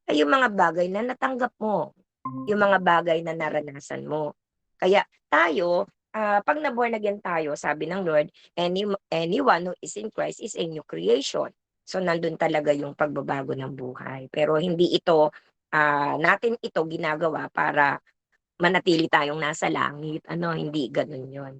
ay yung mga bagay na natanggap mo, yung mga bagay na naranasan mo. Kaya tayo, 'pag na-born again tayo, sabi ng Lord, anyone who is in Christ is a new creation. So nandun talaga yung pagbabago ng buhay. Pero hindi ito, natin ito ginagawa para manatili tayong nasa langit, ano, hindi gano'n 'yon.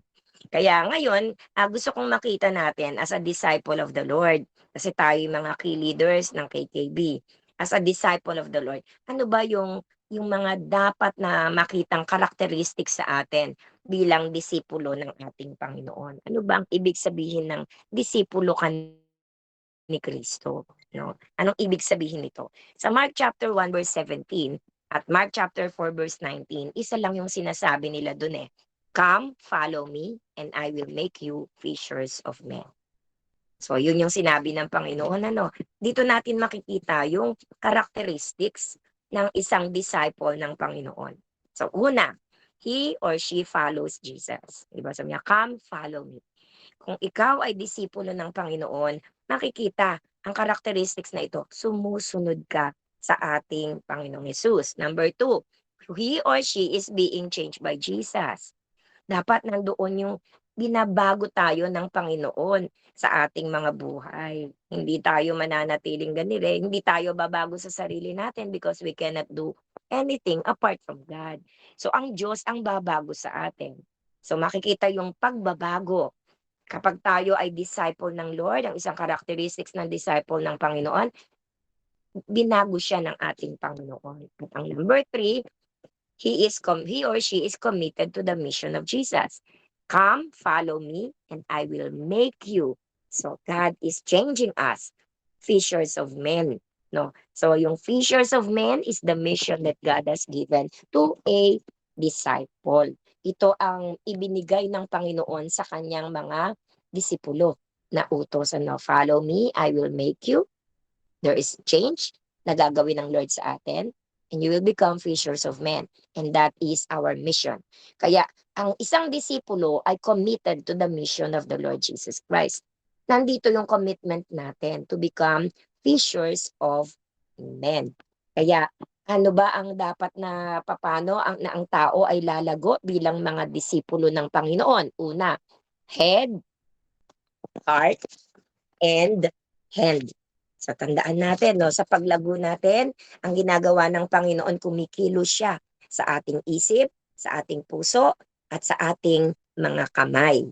Kaya ngayon, gusto kong makita natin as a disciple of the Lord, kasi tayo yung mga key leaders ng KKB. As a disciple of the Lord, ano ba yung mga dapat na makitang characteristics sa atin bilang disipulo ng ating Panginoon? Ano ba ang ibig sabihin ng disipulo ka ni Kristo, 'no? Anong ibig sabihin nito? Sa Mark chapter 1 verse 17 at Mark chapter 4 verse 19, isa lang yung sinasabi nila dun, eh, "Come, follow me, and I will make you fishers of men." So yun yung sinabi ng Panginoon, ano. Dito natin makikita yung characteristics ng isang disciple ng Panginoon. So una, he or she follows Jesus. 'Di ba sabi niya, "Come, follow me." Kung ikaw ay disipulo ng Panginoon, makikita ang characteristics na ito, sumusunod ka sa ating Panginoong Hesus. Number two, he or she is being changed by Jesus. Dapat nandoon yung binabago tayo ng Panginoon sa ating mga buhay. Hindi tayo mananatiling ganito, hindi tayo babago sa sarili natin because we cannot do anything apart from God. So ang Diyos ang babago sa atin. So makikita yung pagbabago kapag tayo ay disciple ng Lord, ang isang characteristics ng disciple ng Panginoon, binago siya ng ating Panginoon. At ang number three, he or she is committed to the mission of Jesus. Come, follow me, and I will make you. So God is changing us, fishers of men. No? So yung fishers of men is the mission that God has given to a disciple. Ito ang ibinigay ng Panginoon sa kanyang mga disipulo na utos. Ano? Follow me, I will make you. There is change na gagawin ng Lord sa atin, and you will become fishers of men. And that is our mission. Kaya ang isang disipulo ay committed to the mission of the Lord Jesus Christ. Nandito yung commitment natin to become fishers of men. Kaya ano ba ang dapat na papano ang tao ay lalago bilang mga disipulo ng Panginoon? Una, head, heart, and hand. So tandaan natin 'no, sa paglago natin, ang ginagawa ng Panginoon, kumikilos siya sa ating isip, sa ating puso, at sa ating mga kamay.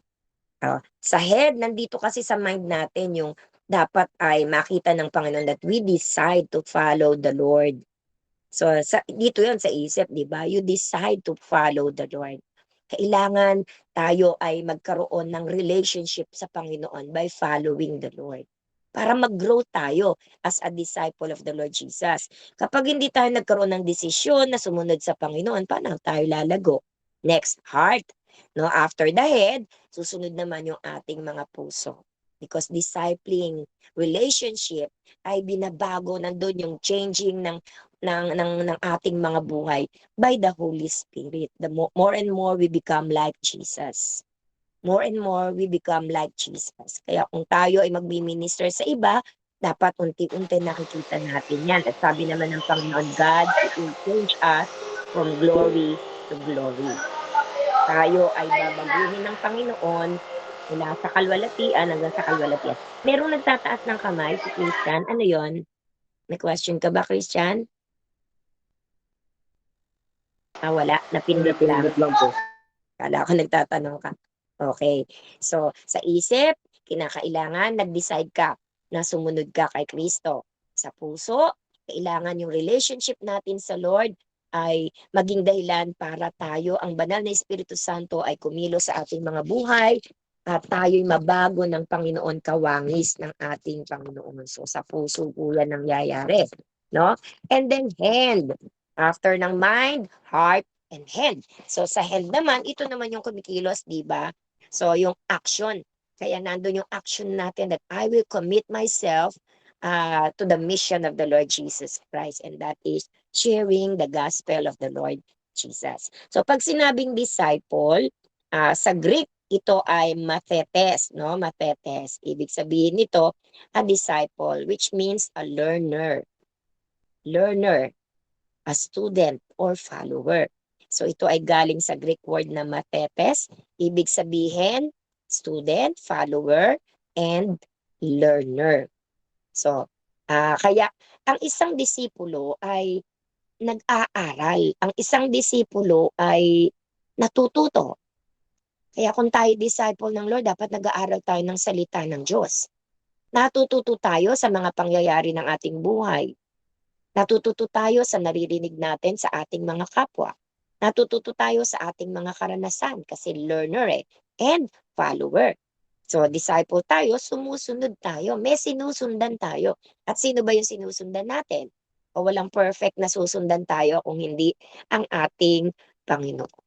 Sa head, nandito kasi sa mind natin yung dapat ay makita ng Panginoon that we decide to follow the Lord. So dito 'yon sa isip, 'di ba? You decide to follow the Lord. Kailangan tayo ay magkaroon ng relationship sa Panginoon by following the Lord. Para mag-grow tayo as a disciple of the Lord Jesus. Kapag hindi tayo nagkaroon ng desisyon na sumunod sa Panginoon, paano tayo lalago? Next, heart. No, after the head, susunod naman yung ating mga puso. Because discipling relationship ay binabago, nandun yung changing ng ating mga buhay by the Holy Spirit. The more and more we become like Jesus. More and more we become like Jesus. Kaya kung tayo ay magmi-minister sa iba, dapat unti-unti nakikita natin yan. At sabi naman ng Panginoon, God will change us from glory to glory. Tayo ay babaguhin ng Panginoon mula sa kalwalatian hanggang sa kalwalatian. Merong nagtataas ng kamay, si Christian. Ano yon? May question ka ba, Christian? Wala. Napindot lang. Napindot lang po. Akala ko nagtatanong ka. Okay. So, sa isip, kinakailangan nag-decide ka na sumunod ka kay Kristo. Sa puso, kailangan yung relationship natin sa Lord ay maging dahilan para tayo, ang banal na Espiritu Santo ay kumilos sa ating mga buhay at tayo'y mabago ng Panginoon, kawangis ng ating Panginoon. So, sa puso po yan nangyayari. No? And then hand. After ng mind, heart, and hand. So sa hand naman, ito naman yung kumikilos, di ba? So yung action. Kaya nandun yung action natin that I will commit myself to the mission of the Lord Jesus Christ, and that is sharing the gospel of the Lord Jesus. So pag sinabing disciple, sa Greek, ito ay mathetes, no? Mathetes. Ibig sabihin nito, a disciple, which means a learner. learner, a student, or follower. So ito ay galing sa Greek word na mathetes. Ibig sabihin, student, follower, and learner. So, kaya ang isang disipulo ay nag-aaral. Ang isang disipulo ay natututo. Kaya kung tayo disciple ng Lord, dapat nag-aaral tayo ng salita ng Diyos. Natututo tayo sa mga pangyayari ng ating buhay. Natututo tayo sa naririnig natin sa ating mga kapwa. Natututo tayo sa ating mga karanasan kasi learner and follower. So, disciple tayo, sumusunod tayo, may sinusundan tayo. At sino ba yung sinusundan natin? O walang perfect na susundan tayo kung hindi ang ating Panginoon.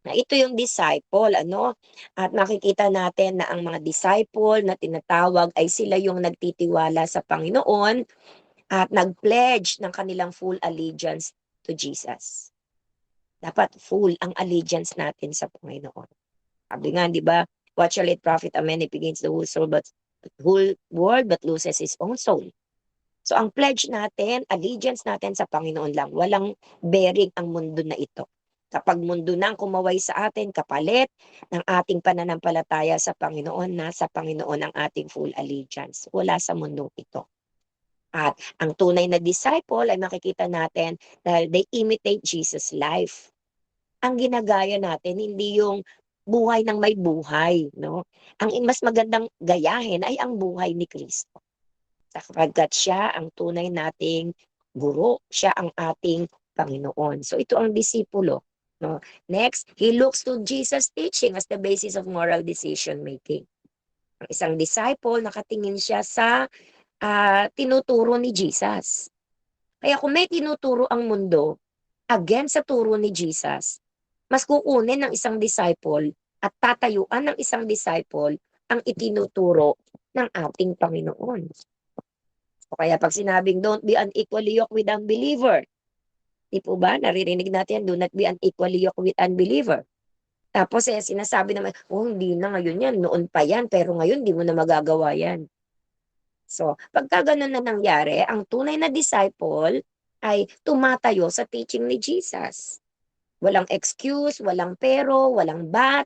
Na ito yung disciple, ano? At makikita natin na ang mga disciple na tinatawag ay sila yung nagtitiwala sa Panginoon at nag-pledge ng kanilang full allegiance to Jesus. Dapat full ang allegiance natin sa Panginoon. Sabi nga, di ba? What shall it profit a man if he gains the whole soul whole world but loses his own soul? So ang pledge natin, allegiance natin sa Panginoon lang. Walang bearing ang mundo na ito. Kapag mundo nang kumaway sa atin, kapalit ng ating pananampalataya sa Panginoon, nasa Panginoon ang ating full allegiance. Wala sa mundong ito. At ang tunay na disciple ay makikita natin dahil they imitate Jesus' life. Ang ginagaya natin, hindi yung buhay ng may buhay, no? Ang mas magandang gayahin ay ang buhay ni Kristo. Sapagkat siya ang tunay nating guro, siya ang ating Panginoon. So ito ang disipulo, no? Next, he looks to Jesus' teaching as the basis of moral decision making. Ang isang disciple, nakatingin siya sa tinuturo ni Jesus. Kaya kung may tinuturo ang mundo, against sa turo ni Jesus, mas kukunin ng isang disciple at tatayuan ng isang disciple ang itinuturo ng ating Panginoon. O kaya pag sinabing don't be unequally yoked with unbeliever, di po ba? Naririnig natin, do not be unequally yoked with unbeliever. Tapos sinasabi naman, oh hindi na ngayon yan, noon pa yan, pero ngayon di mo na magagawa yan. So, pagka ganun na nangyari, ang tunay na disciple ay tumatayo sa teaching ni Jesus. Walang excuse, walang pero, walang but,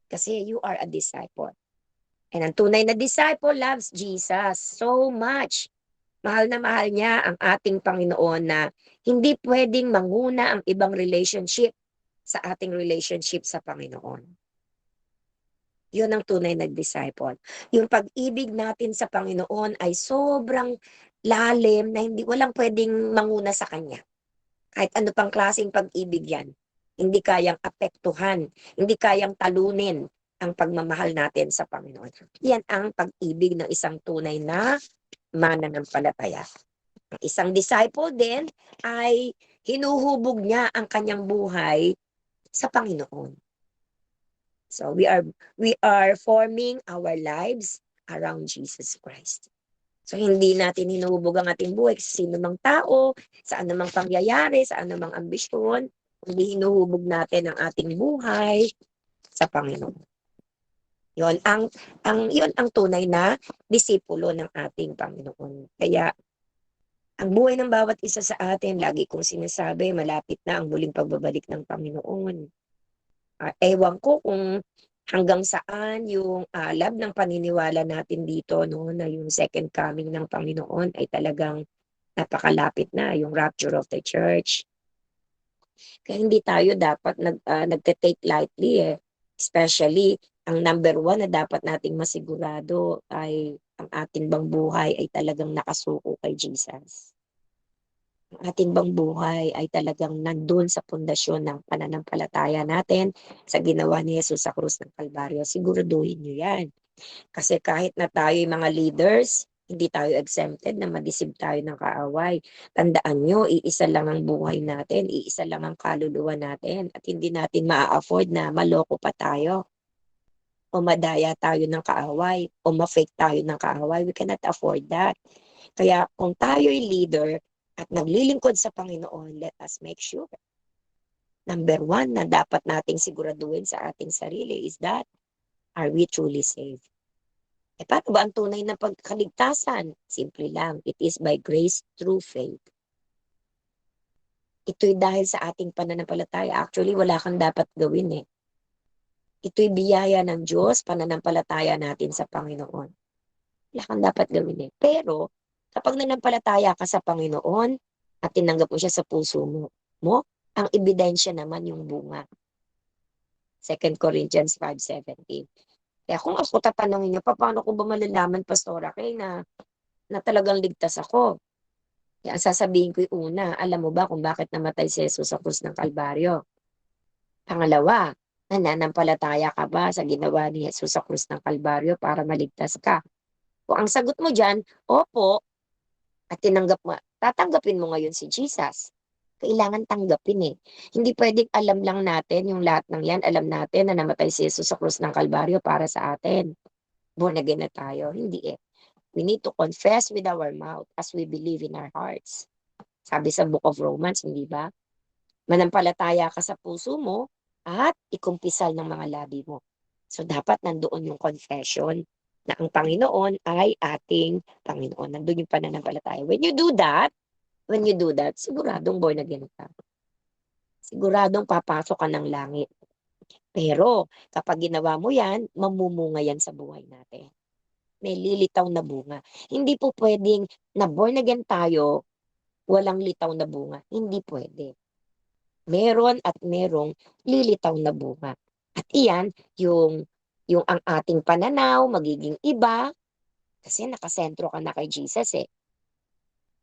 kasi you are a disciple. And ang tunay na disciple loves Jesus so much. Mahal na mahal niya ang ating Panginoon na hindi pwedeng manguna ang ibang relationship sa ating relationship sa Panginoon. Yun ang tunay na disciple. Yung pag-ibig natin sa Panginoon ay sobrang lalim na hindi walang pwedeng manguna sa Kanya. Kahit ano pang klaseng pag-ibig yan. Hindi kayang apektuhan, hindi kayang talunin ang pagmamahal natin sa Panginoon. Yan ang pag-ibig ng isang tunay na mananampalataya. Ang isang disciple din ay hinuhubog niya ang kanyang buhay sa Panginoon. So we are forming our lives around Jesus Christ. So hindi natin hinuhubog ang ating buhay sa sino mang tao, sa anumang pangyayari, sa anumang ambisyon, hindi hinuhubog natin ang ating buhay sa Panginoon. Yon ang tunay na disipulo ng ating Panginoon. Kaya ang buhay ng bawat isa sa atin, lagi kong sinasabi, malapit na ang muling pagbabalik ng Panginoon. Ewan ko kung hanggang saan yung alab ng paniniwala natin dito, no, na yung second coming ng Panginoon ay talagang napakalapit na, yung rapture of the church. Kaya hindi tayo dapat nagte-take lightly Especially, ang number one na dapat nating masigurado ay ang ating bang buhay ay talagang nakasuko kay Jesus. Ang ating bang buhay ay talagang nandun sa pundasyon ng pananampalataya natin sa ginawa ni Jesus sa krus ng Kalbaryo. Siguraduhin nyo yan. Kasi kahit na tayo yung mga leaders, hindi tayo exempted na madisib tayo ng kaaway. Tandaan nyo, iisa lang ang buhay natin, iisa lang ang kaluluwa natin, at hindi natin maa-afford na maloko pa tayo o madaya tayo ng kaaway o ma-fake tayo ng kaaway. We cannot afford that. Kaya kung tayo'y leader at naglilingkod sa Panginoon, let us make sure. Number one na dapat nating siguraduhin sa ating sarili is that, are we truly saved? Paano ba ang tunay na pagkaligtasan? Simple lang, it is by grace through faith. Ito'y dahil sa ating pananampalataya. Actually, wala kang dapat gawin eh. Ito'y biyaya ng Diyos, pananampalataya natin sa Panginoon. Wala kang dapat gawin eh. Pero, kapag nanampalataya ka sa Panginoon at tinanggap mo siya sa puso mo, ang ebidensya naman yung bunga. 2 Corinthians 5:17. Kaya kung ako tatanungin niyo, paano ko ba malalaman, Pastora Kay, na talagang ligtas ako? Kaya ang sasabihin ko yung una, alam mo ba kung bakit namatay si Jesus sa krus ng Kalbaryo? Pangalawa, nananampalataya ka ba sa ginawa ni Jesus sa krus ng Kalbaryo para maligtas ka? Kung ang sagot mo dyan, opo, at tinanggap mo, tatanggapin mo ngayon si Jesus. Kailangan tanggapin eh. Hindi pwedeng alam lang natin yung lahat ng yan. Alam natin na namatay si Jesus sa krus ng Kalbaryo para sa atin. Born again na tayo. Hindi eh. We need to confess with our mouth as we believe in our hearts. Sabi sa Book of Romans, hindi ba? Manampalataya ka sa puso mo at ikumpisal ng mga labi mo. So dapat nandoon yung confession na ang Panginoon ay ating Panginoon. Nandoon yung pananampalataya. When you do that, siguradong born again ka. Siguradong papasok ka ng langit. Pero kapag ginawa mo yan, mamumunga yan sa buhay natin. May lilitaw na bunga. Hindi po pwedeng na born again tayo, walang litaw na bunga. Hindi pwede. Meron at merong lilitaw na bunga. At iyan, yung ang ating pananaw, magiging iba, kasi nakasentro ka na kay Jesus eh.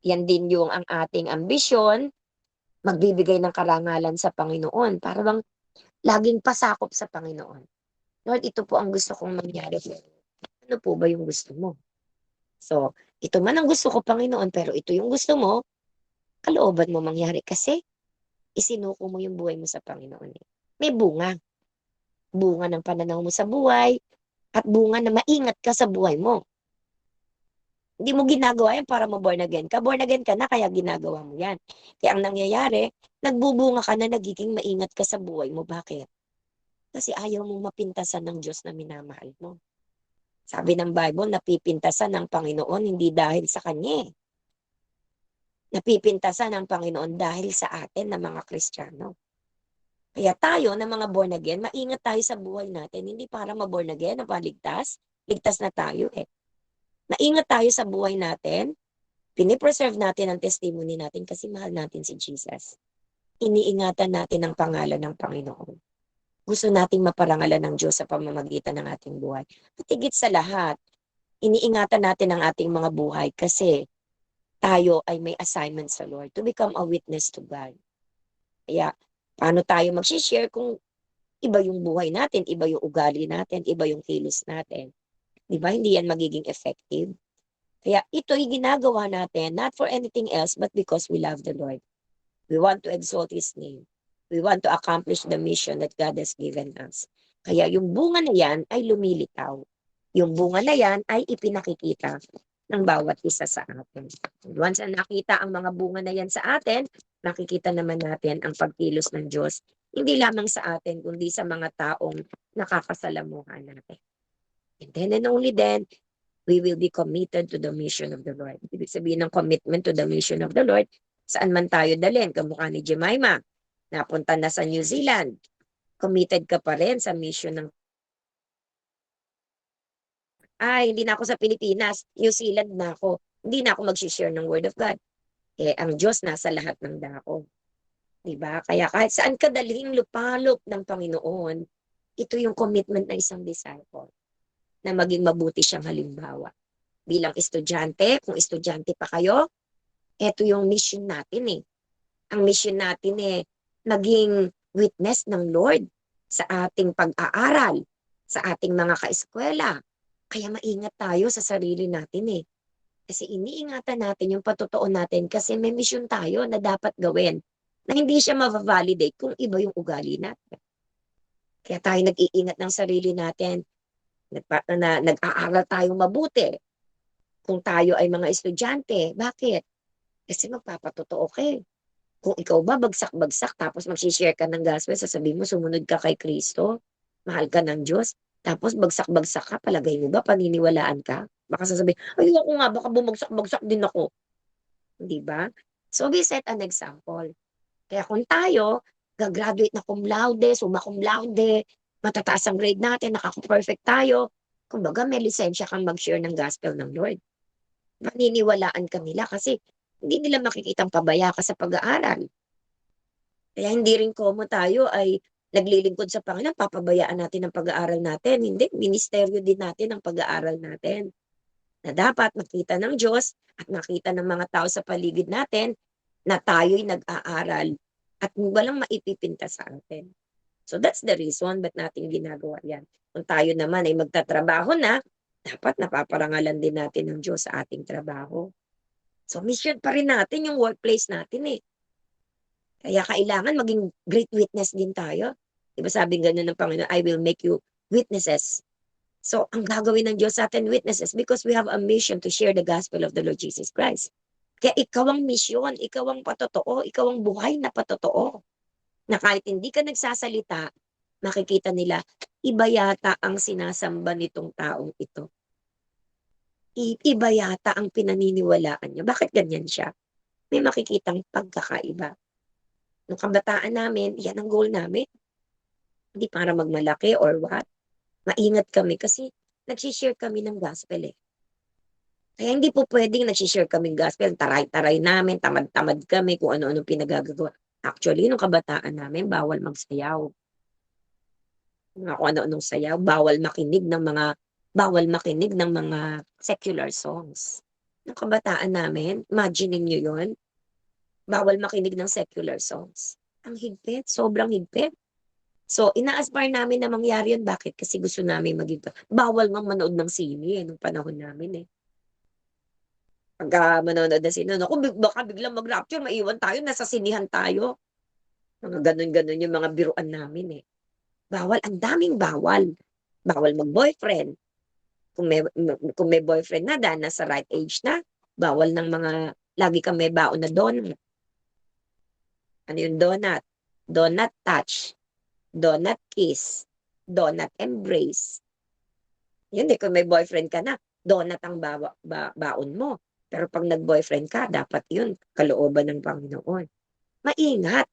Yan din yung ang ating ambisyon, magbibigay ng karangalan sa Panginoon, para bang laging pasakop sa Panginoon. Lord, ito po ang gusto kong mangyari. Ano po ba yung gusto mo? So, ito man ang gusto ko, Panginoon, pero ito yung gusto mo, kalooban mo mangyari kasi isinuko mo yung buhay mo sa Panginoon. Eh. May bunga. Bunga ng pananaw mo sa buhay at bunga na maingat ka sa buhay mo. Hindi mo ginagawa yan para ma-born again ka. Born again ka na kaya ginagawa mo yan. Kaya ang nangyayari, nagbubunga ka na nagiging maingat ka sa buhay mo. Bakit? Kasi ayaw mong mapintasan ng Diyos na minamahal mo. Sabi ng Bible, napipintasan ng Panginoon hindi dahil sa Kanya. Napipintasan ng Panginoon dahil sa atin na mga Kristiyano. Kaya tayo na mga born again, maingat tayo sa buhay natin. Hindi para ma-born again, na paligtas. Ligtas na tayo eh. Maingat tayo sa buhay natin. Pinipreserve natin ang testimony natin kasi mahal natin si Jesus. Iniingatan natin ang pangalan ng Panginoon. Gusto nating maparangalan ng Diyos sa pamamagitan ng ating buhay. At higit sa lahat, iniingatan natin ang ating mga buhay kasi tayo ay may assignment sa Lord to become a witness to God. Kaya, paano tayo mag-share kung iba yung buhay natin, iba yung ugali natin, iba yung kilos natin. Di ba? Hindi yan magiging effective. Kaya ito'y ginagawa natin not for anything else but because we love the Lord. We want to exalt His name. We want to accomplish the mission that God has given us. Kaya yung bunga na yan ay lumilitaw. Yung bunga na yan ay ipinakikita ng bawat isa sa atin. Once na nakita ang mga bunga na yan sa atin, nakikita naman natin ang pagkilos ng Diyos. Hindi lamang sa atin, kundi sa mga taong nakakasalamuhan natin. And then and only then, we will be committed to the mission of the Lord. Ibig sabihin ng commitment to the mission of the Lord, saan man tayo dalhin, kamukha ni Jemima, napunta na sa New Zealand, committed ka pa rin sa mission ng hindi na ako sa Pilipinas, New Zealand na ako. Hindi na ako mag-share ng Word of God. Eh, ang Diyos nasa lahat ng dako. Diba? Kaya kahit saan ka dalhin lupalop ng Panginoon, ito yung commitment ng isang disciple na maging mabuti siyang halimbawa. Bilang estudyante, kung estudyante pa kayo, ito yung mission natin eh. Ang mission natin eh, naging witness ng Lord sa ating pag-aaral, sa ating mga kaeskwela. Kaya maingat tayo sa sarili natin eh. Kasi iniingatan natin yung patotoo natin kasi may mission tayo na dapat gawin na hindi siya ma-validate kung iba yung ugali natin. Kaya tayo nag-iingat ng sarili natin. Nag-aaral tayong mabuti. Kung tayo ay mga estudyante, bakit? Kasi magpapatotoo ka eh. Kung ikaw ba bagsak-bagsak tapos mag-share ka ng gospel, sasabihin mo sumunod ka kay Kristo, mahal ka ng Diyos, tapos bagsak-bagsak ka, palagay mo ba paniniwalaan ka? Baka sasabihin, ay ako nga, baka bumagsak-bagsak din ako. Di ba? So we set an example. Kaya kung tayo, ga-graduate na cum laude, summa cum laude, matataas ang grade natin, nakaka-perfect tayo, kumbaga may lisensya kang mag-share ng gospel ng Lord. Maniniwalaan ka nila kasi hindi nila makikitang pabaya ka sa pag-aaral. Kaya hindi rin komo tayo ay naglilingkod sa Panginoon, papabayaan natin ang pag-aaral natin. Hindi, ministeryo din natin ang pag-aaral natin. Na dapat makita ng Diyos at makita ng mga tao sa paligid natin na tayo'y nag-aaral at walang maipipinta sa atin. So that's the reason ba't natin ginagawa yan. Kung tayo naman ay magtatrabaho na, dapat napaparangalan din natin ng Diyos sa ating trabaho. So mission pa rin natin yung workplace natin eh. Kaya kailangan maging great witness din tayo. Diba sabi ganun ng Panginoon, I will make you witnesses. So, ang gagawin ng Diyos sa atin witnesses because we have a mission to share the gospel of the Lord Jesus Christ. Kaya ikaw ang misyon, ikaw ang patotoo, ikaw ang buhay na patotoo. Na kahit hindi ka nagsasalita, makikita nila, iba yata ang sinasamba nitong taong ito. Iba yata ang pinaniniwalaan niya. Bakit ganyan siya? May makikitang pagkakaiba. Nung kabataan namin, yan ang goal namin. Hindi para magmalaki or what. Maingat kami kasi nagsishare kami ng gospel eh. Kaya hindi po pwedeng nagsishare kaming gospel, taray-taray namin, tamad-tamad kami, kung ano-ano pinagagagawa. Actually, nung kabataan namin, bawal magsayaw. Mga kung ano-anong sayaw, bawal makinig ng mga secular songs. Nung kabataan namin, imagine niyo yon, bawal makinig ng secular songs. Ang higpit, sobrang higpit. So, ina-aspire namin na mangyari yun. Bakit? Kasi gusto namin maging, bawal nga manood ng sine nung panahon namin eh. Pagka manonood ng sine, naku, baka biglang mag-rapture, maiwan tayo, nasa sinihan tayo. Mga ganun-ganun yung mga biruan namin eh. Bawal, ang daming bawal. Bawal mag-boyfriend. Kung may boyfriend na, dahil nasa right age na, bawal ng mga, lagi kang may baon na donut. Ano yung donut? Donut touch. Donut kiss. Donut embrace. Yun eh, kung may boyfriend ka na, donut ang baon mo. Pero pag nag-boyfriend ka, dapat yun, kalooban ng Panginoon. Maingat.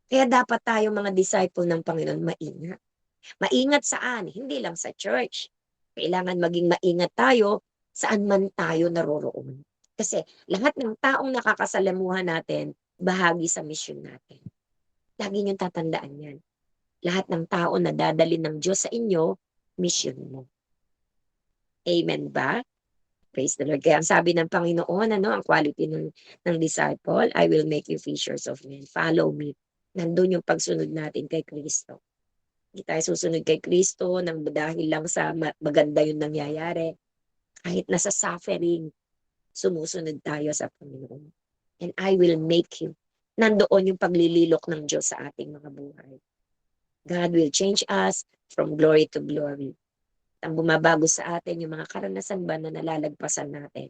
Kaya dapat tayo mga disciple ng Panginoon, maingat. Maingat saan? Hindi lang sa church. Kailangan maging maingat tayo saan man tayo naroroon. Kasi lahat ng taong nakakasalamuhan natin, bahagi sa mission natin. Lagi niyong tatandaan yan. Lahat ng tao na dadalhin ng Diyos sa inyo, mission mo. Amen ba? Praise the Lord. Kaya ang sabi ng Panginoon, ang quality ng disciple, I will make you fishers of men. Follow me. Nandun yung pagsunod natin kay Kristo. Hindi tayo susunod kay Kristo nang dahil lang sa maganda yung nangyayari. Kahit nasa suffering, sumusunod tayo sa Panginoon. And I will make you. Nandoon yung paglililok ng Diyos sa ating mga buhay. God will change us from glory to glory. Ang bumabago sa atin, yung mga karanasan ba na nalalagpasan natin.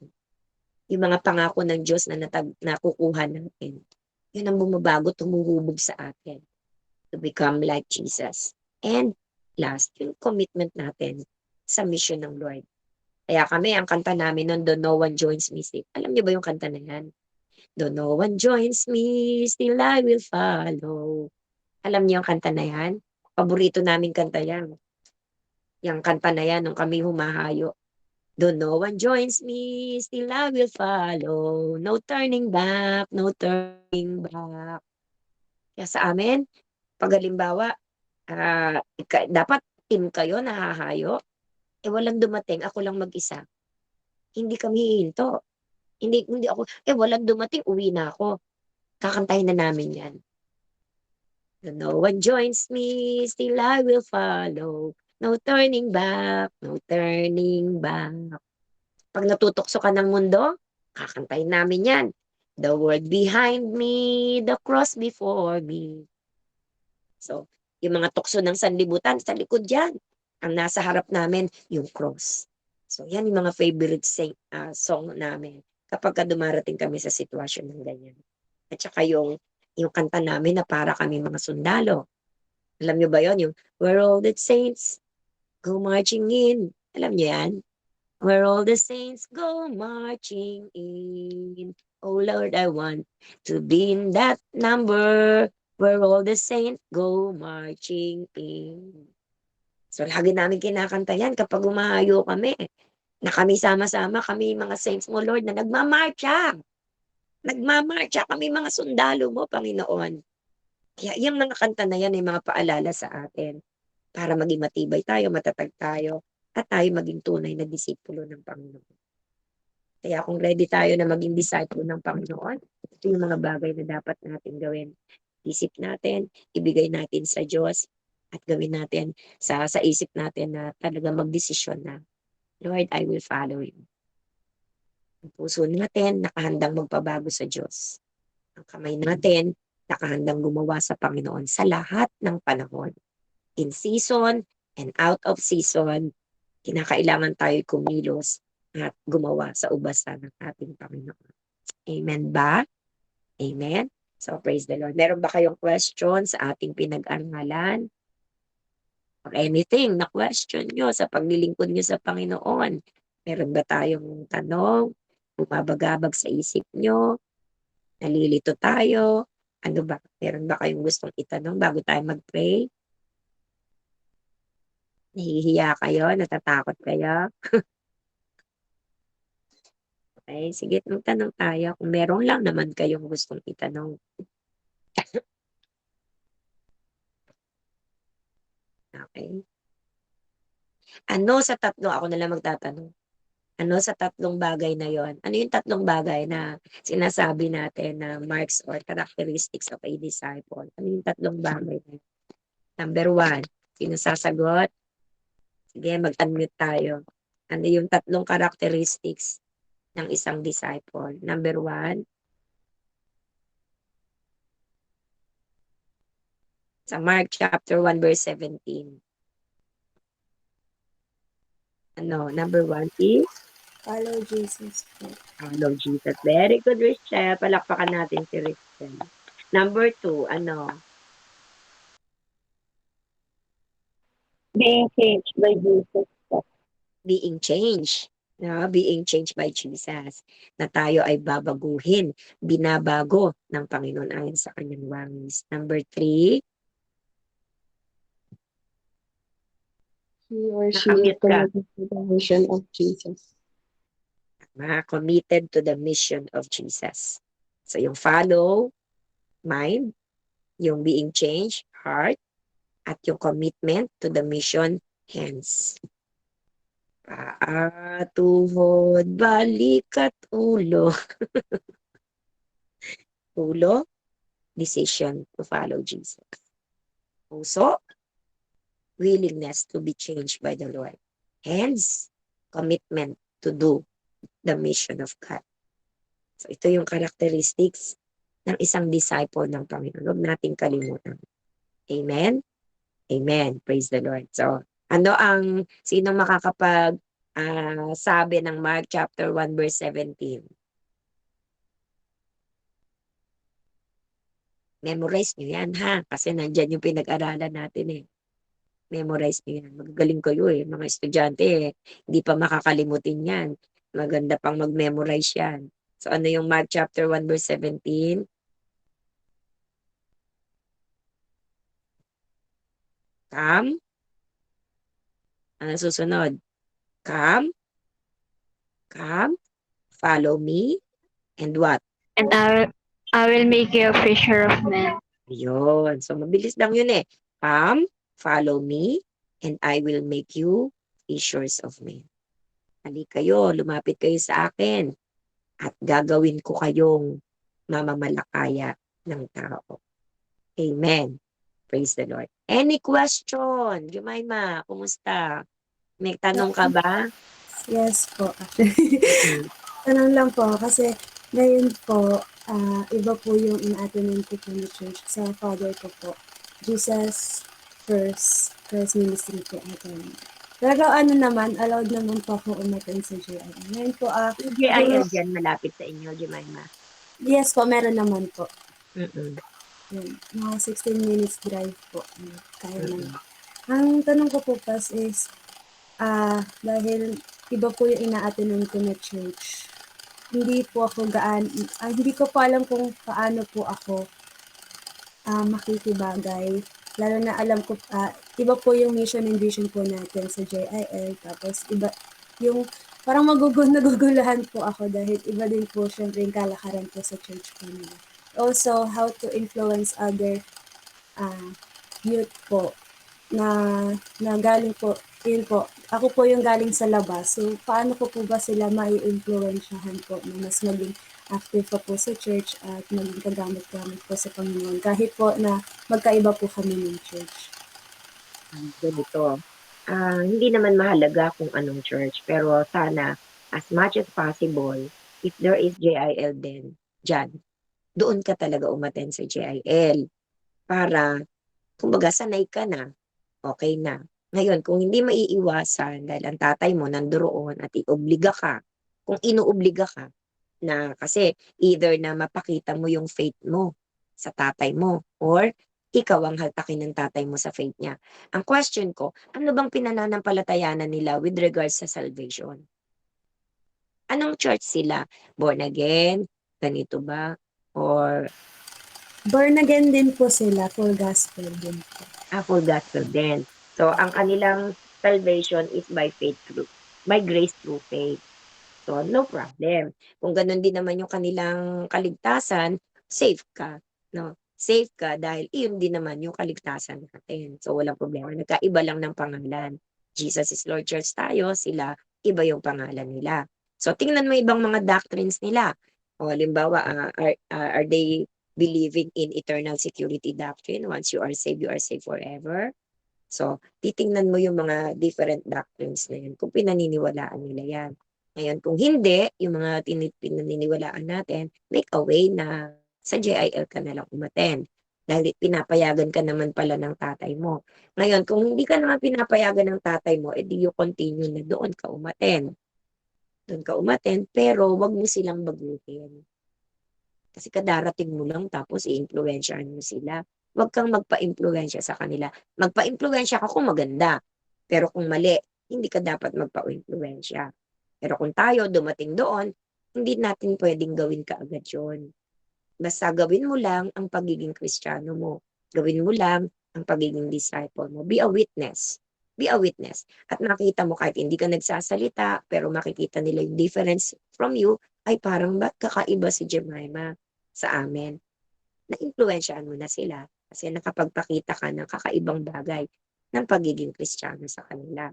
Yung mga pangako ng Diyos na nakukuha natin. Yun ang bumabago, tumuhubog sa atin to become like Jesus. And last, yung commitment natin sa mission ng Lord. Kaya kami, ang kanta namin nun, Though No One Joins Me. Alam niyo ba yung kanta na yan? Though no one joins me, still I will follow. Alam niyo yung kanta na yan? Paborito namin kanta yan. Yung kanta na yan, nung kami humahayo. Though no one joins me, still I will follow. No turning back, no turning back. Kaya sa amin, pag halimbawa, dapat team kayo, nahahayo. Walang dumating, ako lang mag-isa. Hindi kami hihinto. Hindi ako, walang dumating, uwi na ako. Kakantahin na namin yan. No one joins me, still I will follow. No turning back, no turning back. Pag natutokso ka ng mundo, kakantahin namin yan. The world behind me, the cross before me. So, yung mga tukso ng sanlibutan, sa likod yan. Ang nasa harap namin, yung cross. So, yan yung mga favorite song namin kapag dumarating kami sa sitwasyon ng ganyan. At saka yung kanta namin na para kami mga sundalo. Alam nyo ba yon? Yung Where all the saints go marching in. Alam nyo yan? Where all the saints go marching in. Oh Lord, I want to be in that number where all the saints go marching in. So, lagi namin kinakanta yan kapag humahayo kami. Na kami sama-sama, kami mga saints mo, Lord, na nagmamarcha. Nagmamarcha kami mga sundalo mo, Panginoon. Kaya yung mga kanta na yan ay mga paalala sa atin para maging matibay tayo, matatag tayo, at tayo maging tunay na disipulo ng Panginoon. Kaya kung ready tayo na maging disciple ng Panginoon, ito yung mga bagay na dapat natin gawin. Isip natin, ibigay natin sa Diyos, at gawin natin sa isip natin na talaga magdesisyon na, Lord, I will follow you. Ang puso natin, nakahandang magpabago sa Diyos. Ang kamay natin, nakahandang gumawa sa Panginoon sa lahat ng panahon. In season and out of season, kinakailangan tayo kumilos at gumawa sa ubasa ng ating Panginoon. Amen ba? Amen? So, praise the Lord. Meron ba kayong question sa ating pinag-aralan? Or anything na question nyo sa paglilingkod nyo sa Panginoon? Meron ba tayong tanong? Bumabagabag sa isip nyo? Nalilito tayo? Ano ba? Meron ba kayong gustong itanong bago tayo mag-pray? Nahihiya kayo? Natatakot kayo? Okay, sige, magtanong tayo. Kung meron lang naman kayong gustong itanong. Okay. Ano sa tatlo, ako na lang magtatanong. Ano sa tatlong bagay na yon? Ano yung tatlong bagay na sinasabi natin na marks or characteristics of a disciple? Ano yung tatlong bagay na yun? Number one, sino sasagot? Sige, mag-unmute tayo. Ano yung tatlong characteristics ng isang disciple? Number one, sa Mark chapter 1 verse 17. Ano, number one is Follow Jesus po. follow Jesus. Very good, Richelle. Palakpakan natin si Richelle. Number two, ano? Being changed by Jesus po. Being changed. No? Being changed by Jesus. Na tayo ay babaguhin, binabago ng Panginoon ayon sa kanyang wangis. Number three, He or she is nakamute ka. committed to the mission of Jesus. Committed to the mission of Jesus. So yung follow, mind, yung being changed, heart, at yung commitment to the mission, hands. Paa, tuhod, balik at ulo. Ulo, decision to follow Jesus. Puso, willingness to be changed by the Lord. Hands, commitment to do the mission of God. So ito yung characteristics ng isang disciple ng Panginoon. Huwag nating kalimutan. Amen? Amen. Praise the Lord. So, sino makakapag sabi ng Mark chapter 1 verse 17? Memorize nyo yan ha, kasi nandyan yung pinag-aralan natin eh. Memorize nyo yan. Magagaling kayo eh, mga estudyante eh. Hindi pa makakalimutin yan. Maganda pang mag-memorize yan. So ano yung Mark chapter 1 verse 17? Come. Ano susunod? Come, come, follow me, and what? And I will make you a fisher of men. Ayun. So, mabilis lang yun eh. Come, follow me, and I will make you fishers of men. Halika kayo, lumapit kayo sa akin, at gagawin ko kayong mamamalakaya ng tao. Amen. Praise the Lord. Any question? Jemima, kumusta? May tanong ka ba? Yes po. Tanong lang po kasi ngayon po, iba po yung in-attend ko po ni church sa father ko po. Jesus first ministry po attend. Pero ano naman, allowed naman po ako umattend sa JIL. Ngayon po, JIL dyan, malapit sa inyo, Jemima. yes po, meron naman po. Mm-mm. Yun, mga 16 minutes drive po. Kaya naman. Ang tanong ko po pas is, dahil iba po yung ina-attend ko na church. hindi po ako hindi ko po alam kung paano po ako makikibagay. Lalo na alam ko, iba po yung mission and vision po natin sa JIL. Tapos iba, yung parang naguguluhan po ako dahil iba din po syempre yung kalakaran po sa church po nila. Also, how to influence other ah, youth po na, na galing po, yun po, ako po yung galing sa labas. So, paano ko po ba sila mai-influensyahan po na mas maging active pa po sa church at maging kagamit-gamit po sa Panginoon kahit po na magkaiba po kami ng church. Ganito, hindi naman mahalaga kung anong church, pero sana as much as possible, if there is JIL din diyan, doon ka talaga umattend sa JIL para kumbaga sanay ka na, okey na. Ngayon kung hindi maiiwasan dahil ang tatay mo nandoroon at iobliga ka, kung inoobliga ka na kasi either na mapakita mo yung faith mo sa tatay mo or ikaw ang haltakin ng tatay mo sa faith niya. Ang question ko, ano bang pinananampalatayanan nila with regards sa salvation? Anong church sila? Born again? Ganito ba? Or Born again din po sila, full gospel din po. full gospel din? So, ang kanilang salvation is by grace through faith. So, no problem. Kung gano'n din naman yung kanilang kaligtasan, safe ka, 'no? Safe ka dahil iyon din naman yung kaligtasan natin. So, walang problema, nagkaiba lang ng pangalan. Jesus is Lord Church tayo, sila iba yung pangalan nila. So, tingnan mo ibang mga doctrines nila. O halimbawa, are they believing in eternal security doctrine? Once you are saved forever? So, titingnan mo yung mga different doctrines na yun kung pinaniniwalaan nila yan. Ngayon, kung hindi, yung mga pinaniniwalaan natin, make a way na sa JIL ka na lang umattend. Dahil pinapayagan ka naman pala ng tatay mo. Ngayon, kung hindi ka naman pinapayagan ng tatay mo, edi you continue na doon ka umattend. Doon ka umattend, pero wag mo silang baguhin. Kasi kadarating mo lang tapos iimpluwensyahan mo sila. Huwag kang magpa-impluwensya sa kanila. Magpa-impluwensya ka kung maganda. Pero kung mali, hindi ka dapat magpa-impluwensya. Pero kung tayo dumating doon, hindi natin pwedeng gawin kaagad yun. Basta gawin mo lang ang pagiging Kristiyano mo. Gawin mo lang ang pagiging disciple mo. Be a witness. Be a witness. At makita mo kahit hindi ka nagsasalita, pero makikita nila yung difference from you, ay parang ba't kakaiba si Jemima sa amin? Na-impluwensyahan mo na sila kasi nakapagpakita ka ng kakaibang bagay ng pagiging Kristiyano sa kanila.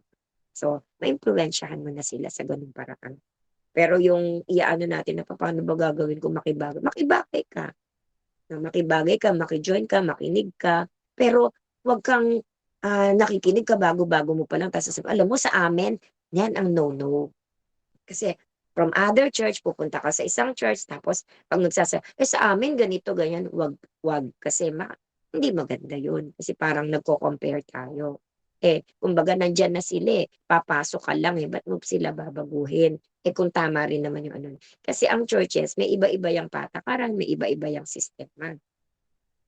So, maimpluwensyahan mo na sila sa ganung paraan. Pero yung iaano natin na papaano ba gagawin kung makibagay? Makibagay ka. Na makibagay ka, maki-join ka, makinig ka, pero wag kang nakikinig ka bago-bago mo pa lang tapos sasabihin, alam mo sa amin, yan ang no-no. Kasi from other church, pupunta ka sa isang church, tapos pag sa amin ganito, ganyan, wag. Kasi hindi maganda yun. Kasi parang nagko-compare tayo. Kumbaga nandyan na sila papasok ka lang ba't mo sila babaguhin? Kung tama rin naman yung ano. Kasi ang churches, may iba-iba yung patakaran, may iba-iba yung sistema.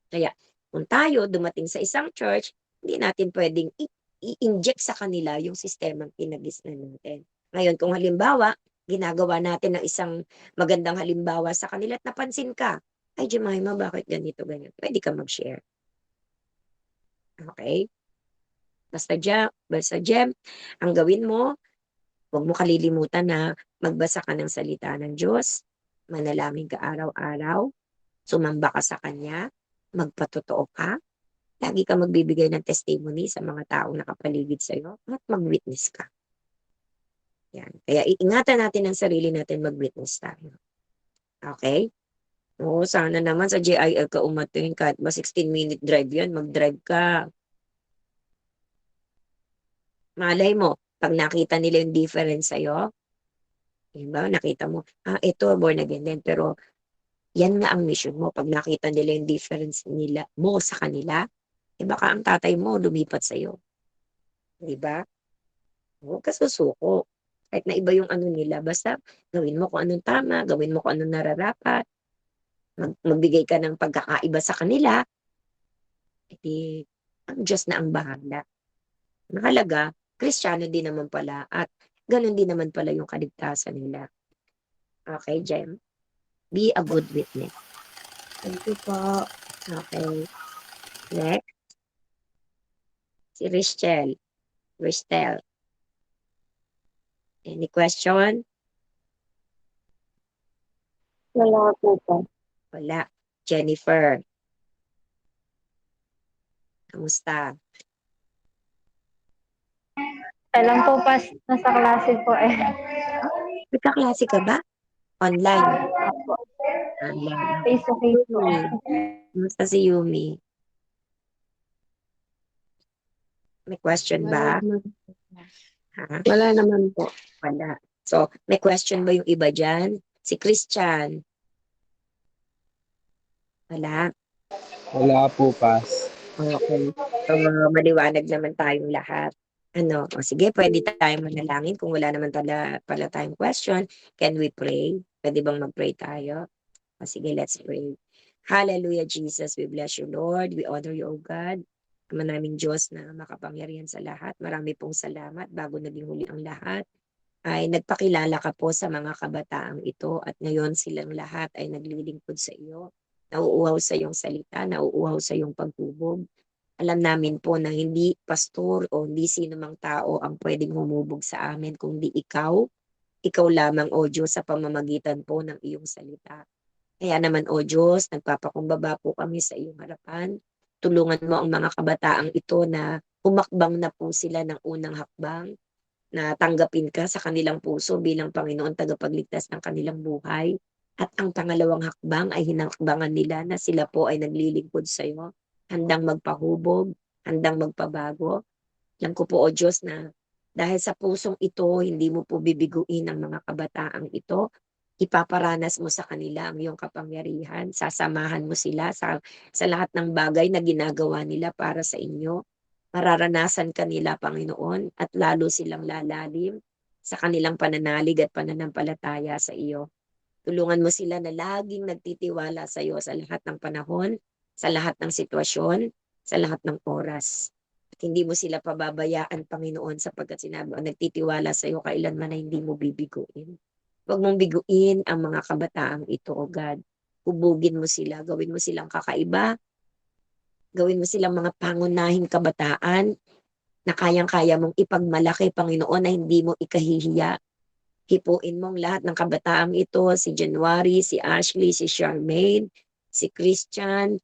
Kaya kung tayo dumating sa isang church, hindi natin pwedeng i-inject sa kanila yung sistemang kinagisnan natin. Ngayon, kung halimbawa, ginagawa natin ng isang magandang halimbawa sa kanila at napansin ka, ay Jemima, bakit ganito, ganyan? Pwede ka mag-share. Okay? Basta Jem, ang gawin mo, huwag mo kalilimutan na magbasa ka ng salita ng Diyos, manalangin ka araw-araw, sumamba ka sa Kanya, magpatotoo ka, lagi ka magbibigay ng testimony sa mga taong nakapaligid sa'yo at mag-witness ka. Yan. Kaya iingatan natin ang sarili natin, mag-witness tayo. Okay? Oo, sana naman sa JIL ka umattend kahit ba 16-minute drive yan, mag-drive ka. Malay mo, pag nakita nila yung difference sa'yo, diba, nakita mo, ito, born again din, pero yan nga ang mission mo. Pag nakita nila yung difference nila mo sa kanila, baka ang tatay mo lumipat sa'yo. Diba? Huwag ka susuko. Kahit na iba yung ano nila, basta gawin mo kung anong tama, gawin mo kung anong nararapat, magbigay ka ng pagkakaiba sa kanila, edi ang Diyos na ang bahala. Mahalaga, Kristiyano din naman pala at ganun din naman pala yung kaligtasan nila. Okay, Jem? Be a good witness. Thank you po. Okay. Next, si Richelle. Richelle. Any question? Wala po pa. Wala. Jennifer. Kamusta? Alam po pas, nasa klase po eh. Nagkaklase ka ba? Online. Opo. Online. Face to face po. Yumi. Kamusta si Yumi? May question ba? Ha? Wala naman po. Wala. So, may question ba yung iba dyan? Si Christian. Wala. Wala po, pass. Okay. So, maliwanag naman tayong lahat. Ano, o sige, pwede tayong manalangin kung wala naman pala tayong question. Can we pray? Pwede bang mag-pray tayo? O sige, let's pray. Hallelujah, Jesus. We bless you, Lord. We honor you, O God. Ama naming Diyos na makapangyarihan sa lahat. Marami pong salamat bago naging huli ang lahat. Ay nagpakilala ka po sa mga kabataang ito at ngayon silang lahat ay naglilingkod sa iyo. Nauuhaw sa iyong salita, nauuhaw sa iyong paghubog. Alam namin po na hindi pastor o hindi sino mang tao ang pwedeng humubog sa amin kundi ikaw. Ikaw lamang, O Diyos, sa pamamagitan po ng iyong salita. Kaya naman, O Diyos, nagpapakumbaba po kami sa iyong harapan. Tulungan mo ang mga kabataang ito na humakbang na po sila ng unang hakbang na tanggapin ka sa kanilang puso bilang Panginoon tagapagligtas ng kanilang buhay. At ang pangalawang hakbang ay hinakbangan nila na sila po ay naglilingkod sa iyo, handang magpahubog, handang magpabago. Alam ko po, O Diyos, na dahil sa pusong ito, hindi mo po bibiguin ang mga kabataang ito. Ipaparanas mo sa kanila ang iyong kapangyarihan. Sasamahan mo sila sa lahat ng bagay na ginagawa nila para sa inyo. Mararanasan kanila, Panginoon, at lalo silang lalalim sa kanilang pananalig at pananampalataya sa iyo. Tulungan mo sila na laging nagtitiwala sa iyo sa lahat ng panahon, sa lahat ng sitwasyon, sa lahat ng oras. At hindi mo sila pababayaan, Panginoon, sapagkat sinabi mo, nagtitiwala sa iyo kailanman na hindi mo bibiguin. Huwag mong biguin ang mga kabataang ito, O God. Hubugin mo sila, gawin mo silang kakaiba, gawin mo silang mga pangunahing kabataan na kayang-kaya mong ipagmalaki, Panginoon, na hindi mo ikahihiya. Hipuin mong lahat ng kabataang ito, si January, si Ashley, si Charmaine, si Christian,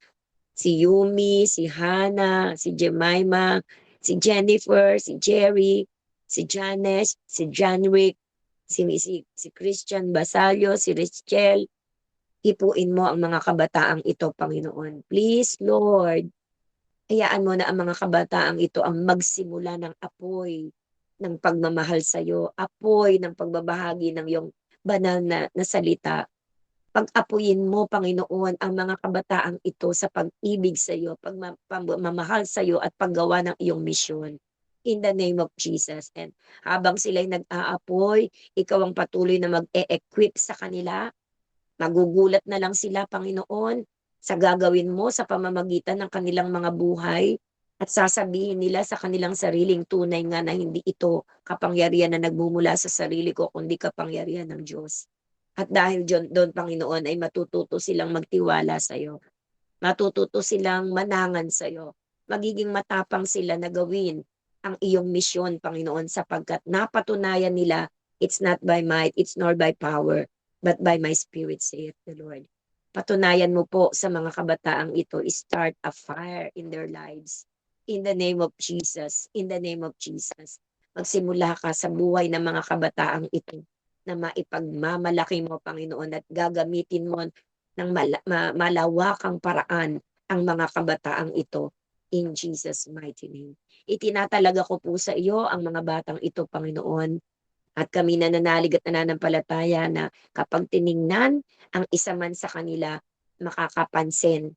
si Yumi, si Hannah, si Jemima, si Jennifer, si Jerry, si Janice, si Janwick, si Christian Basalio, si Richel. Hipuin mo ang mga kabataang ito, Panginoon. Please, Lord, hayaan mo na ang mga kabataang ito ang magsimula ng apoy ng pagmamahal sa iyo, apoy ng pagbabahagi ng iyong banal na salita. Pag-apuyin mo, Panginoon, ang mga kabataang ito sa pag-ibig sa iyo, pagmamahal sa iyo at paggawa ng iyong misyon. In the name of Jesus. And habang sila'y nag-aapoy, ikaw ang patuloy na mag-e-equip sa kanila. Magugulat na lang sila, Panginoon, sa gagawin mo sa pamamagitan ng kanilang mga buhay at sasabihin nila sa kanilang sariling tunay nga na hindi ito kapangyarihan na nagmumula sa sarili ko, kundi kapangyarihan ng Diyos. At dahil doon, Panginoon, ay matututo silang magtiwala sa iyo. Matututo silang manangan sa iyo. Magiging matapang sila na gawin ang iyong misyon, Panginoon, sapagkat napatunayan nila it's not by might, it's nor by power, but by my spirit, saith the Lord. Patunayan mo po sa mga kabataang ito, start a fire in their lives. In the name of Jesus, in the name of Jesus. Magsimula ka sa buhay ng mga kabataang ito na maipagmamalaki mo, Panginoon, at gagamitin mo ng malawakang paraan ang mga kabataang ito in Jesus' mighty name. Itinatalaga ko po sa iyo ang mga batang ito, Panginoon, at kami nananalig at nananampalataya na kapag tiningnan ang isa man sa kanila, makakapansin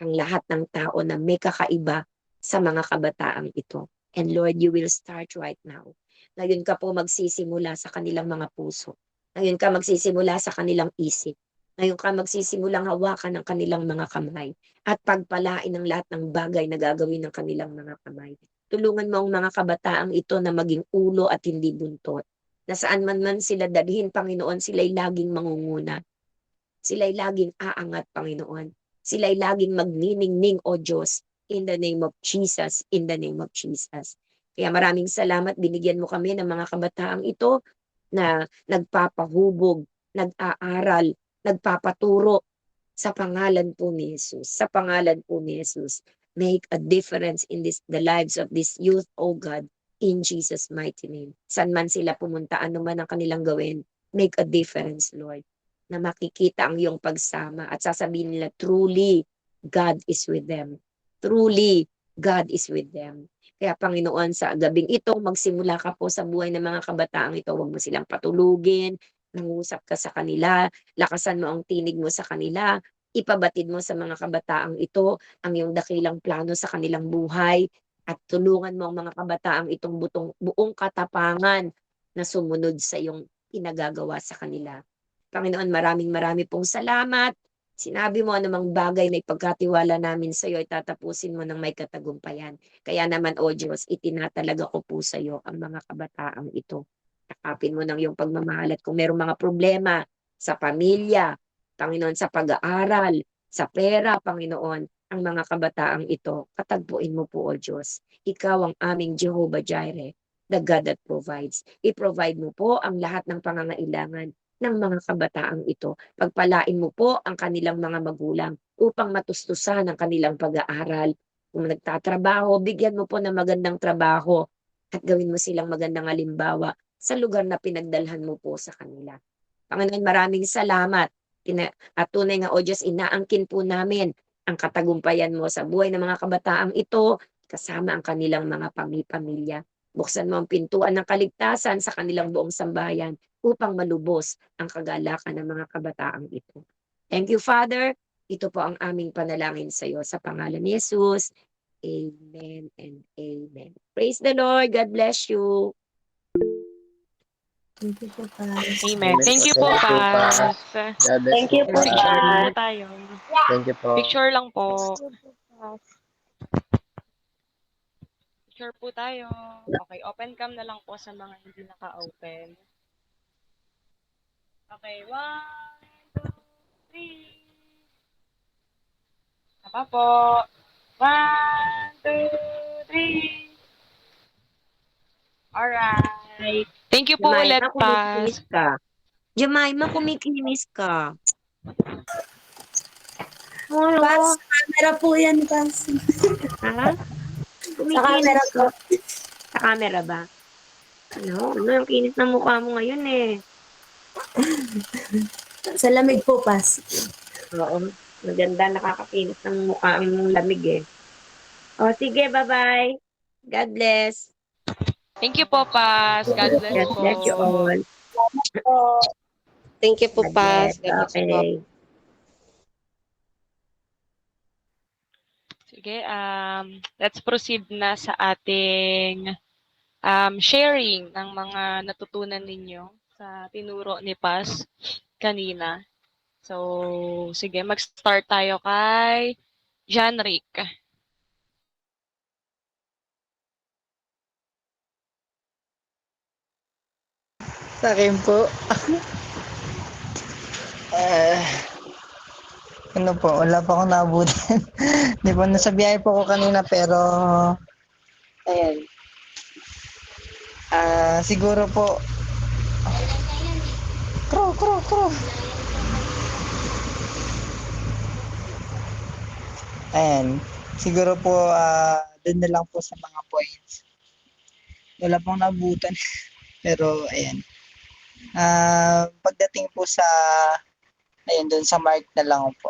ang lahat ng tao na may kakaiba sa mga kabataang ito. And Lord, you will start right now. Ngayon ka po magsisimula sa kanilang mga puso. Ngayon ka magsisimula sa kanilang isip. Ngayon ka magsisimulang hawakan ng kanilang mga kamay at pagpalain ng lahat ng bagay na gagawin ng kanilang mga kamay. Tulungan mo ang mga kabataang ito na maging ulo at hindi buntot. na saan man sila dalhin, Panginoon, sila'y laging mangunguna. Sila'y laging aangat, Panginoon. Sila'y laging magniningning, O Diyos, in the name of Jesus, in the name of Jesus. Kaya maraming salamat, binigyan mo kami ng mga kabataang ito na nagpapahubog, nag-aaral, nagpapaturo sa pangalan po ni Jesus. Sa pangalan po ni Jesus, make a difference in the lives of this youth, O God, in Jesus' mighty name. San man sila pumunta, ano man ang kanilang gawin, make a difference, Lord, na makikita ang iyong pagsama at sasabihin nila, truly, God is with them. Truly, God is with them. Kaya Panginoon, sa gabing ito, magsimula ka po sa buhay ng mga kabataang ito. Huwag mo silang patulugin, nangusap ka sa kanila, lakasan mo ang tinig mo sa kanila, ipabatid mo sa mga kabataang ito ang iyong dakilang plano sa kanilang buhay at tulungan mo ang mga kabataang itong buong katapangan na sumunod sa iyong pinagagawa sa kanila. Panginoon, marami pong salamat. Sinabi mo anumang bagay na ipagkatiwala namin sa iyo, itatapusin mo ng may katagumpayan. Kaya naman, O Diyos, itinatalaga ko po sa iyo ang mga kabataang ito. Takapin mo ng iyong pagmamahal at kung mayroong mga problema sa pamilya, Panginoon, sa pag-aaral, sa pera, Panginoon, ang mga kabataang ito, katagpuin mo po, O Diyos. Ikaw ang aming Jehovah Jireh, the God that provides. I-provide mo po ang lahat ng pangangailangan ng mga kabataang ito. Pagpalain mo po ang kanilang mga magulang upang matustusan ang kanilang pag-aaral. Kung nagtatrabaho, bigyan mo po ng magandang trabaho at gawin mo silang magandang halimbawa sa lugar na pinagdalhan mo po sa kanila. Panginoon, maraming salamat. At tunay nga, O Diyos, inaangkin po namin ang katagumpayan mo sa buhay ng mga kabataang ito kasama ang kanilang mga pamilya. Buksan mo ang pintuan ng kaligtasan sa kanilang buong sambahayan upang malubos ang kagalakan ng mga kabataang ito. Thank you, Father. Ito po ang aming panalangin sa iyo sa pangalan ni Jesus. Amen and amen. Praise the Lord. God bless you. Thank you po, Pa. Amen. Thank you po, Paz. God bless Thank you po, po, Pa. Picture lang po Pa. tayo. Thank you po. Picture lang po. Picture po tayo. Okay, open cam na lang po sa mga hindi naka-open. Okay, 1, 2, 3. Apa po? 1, 2, 3. Alright. Thank you po ulit, Jemima, Paz. kumikinis ka. Jemima, kumikinis ka. Pas, Oo. sa camera po yan, Pas. Ha? Sa camera Kumikinis po. ka. Sa camera ba? Ano yung kinis ng mukha mo ngayon eh. Sa lamig po, Pas. Oo. Maganda, nakakakinis ng mukha ang lamig eh. O sige, bye-bye. God bless. Thank you po, Paz. God bless God po. bless you all. Thank you po, God Paz. bless. God bless po. Okay. Sige, let's proceed na sa ating sharing ng mga natutunan ninyo sa tinuro ni Paz kanina. So, sige, mag-start tayo kay Janrick. Sa akin po, eh, ano po, wala pa akong naabutin. Di po, nasa biyahe po ako kanina pero, ayan. Siguro po, Crow. Ayan, siguro po, doon na lang po sa mga points. Wala pong naabutan. Pero, ayan. Pagdating po sa, ayun, doon sa mark na lang po.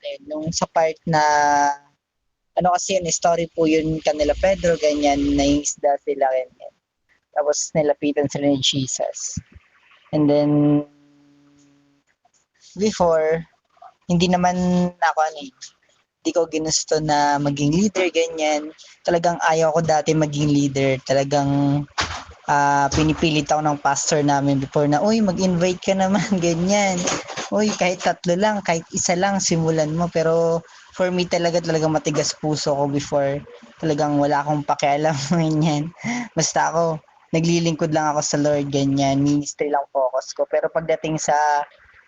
Ayun, nung sa part na, ano kasi yun, story po yun kanila Pedro, ganyan, naisda sila, ganyan. Tapos nilapitan sila ni Jesus. And then, before, hindi naman ako, hindi ko ginusto na maging leader, ganyan. Talagang ayaw ko dati maging leader. Talagang pinipilit ako ng pastor namin before na, uy, mag-invite ka naman, ganyan. Uy, kahit 3 lang, kahit isa lang, simulan mo. Pero for me talaga matigas puso ko before. Talagang wala akong pakialam, ganyan. Basta ako, naglilingkod lang ako sa Lord, ganyan. Ministry lang focus ko. Pero pagdating sa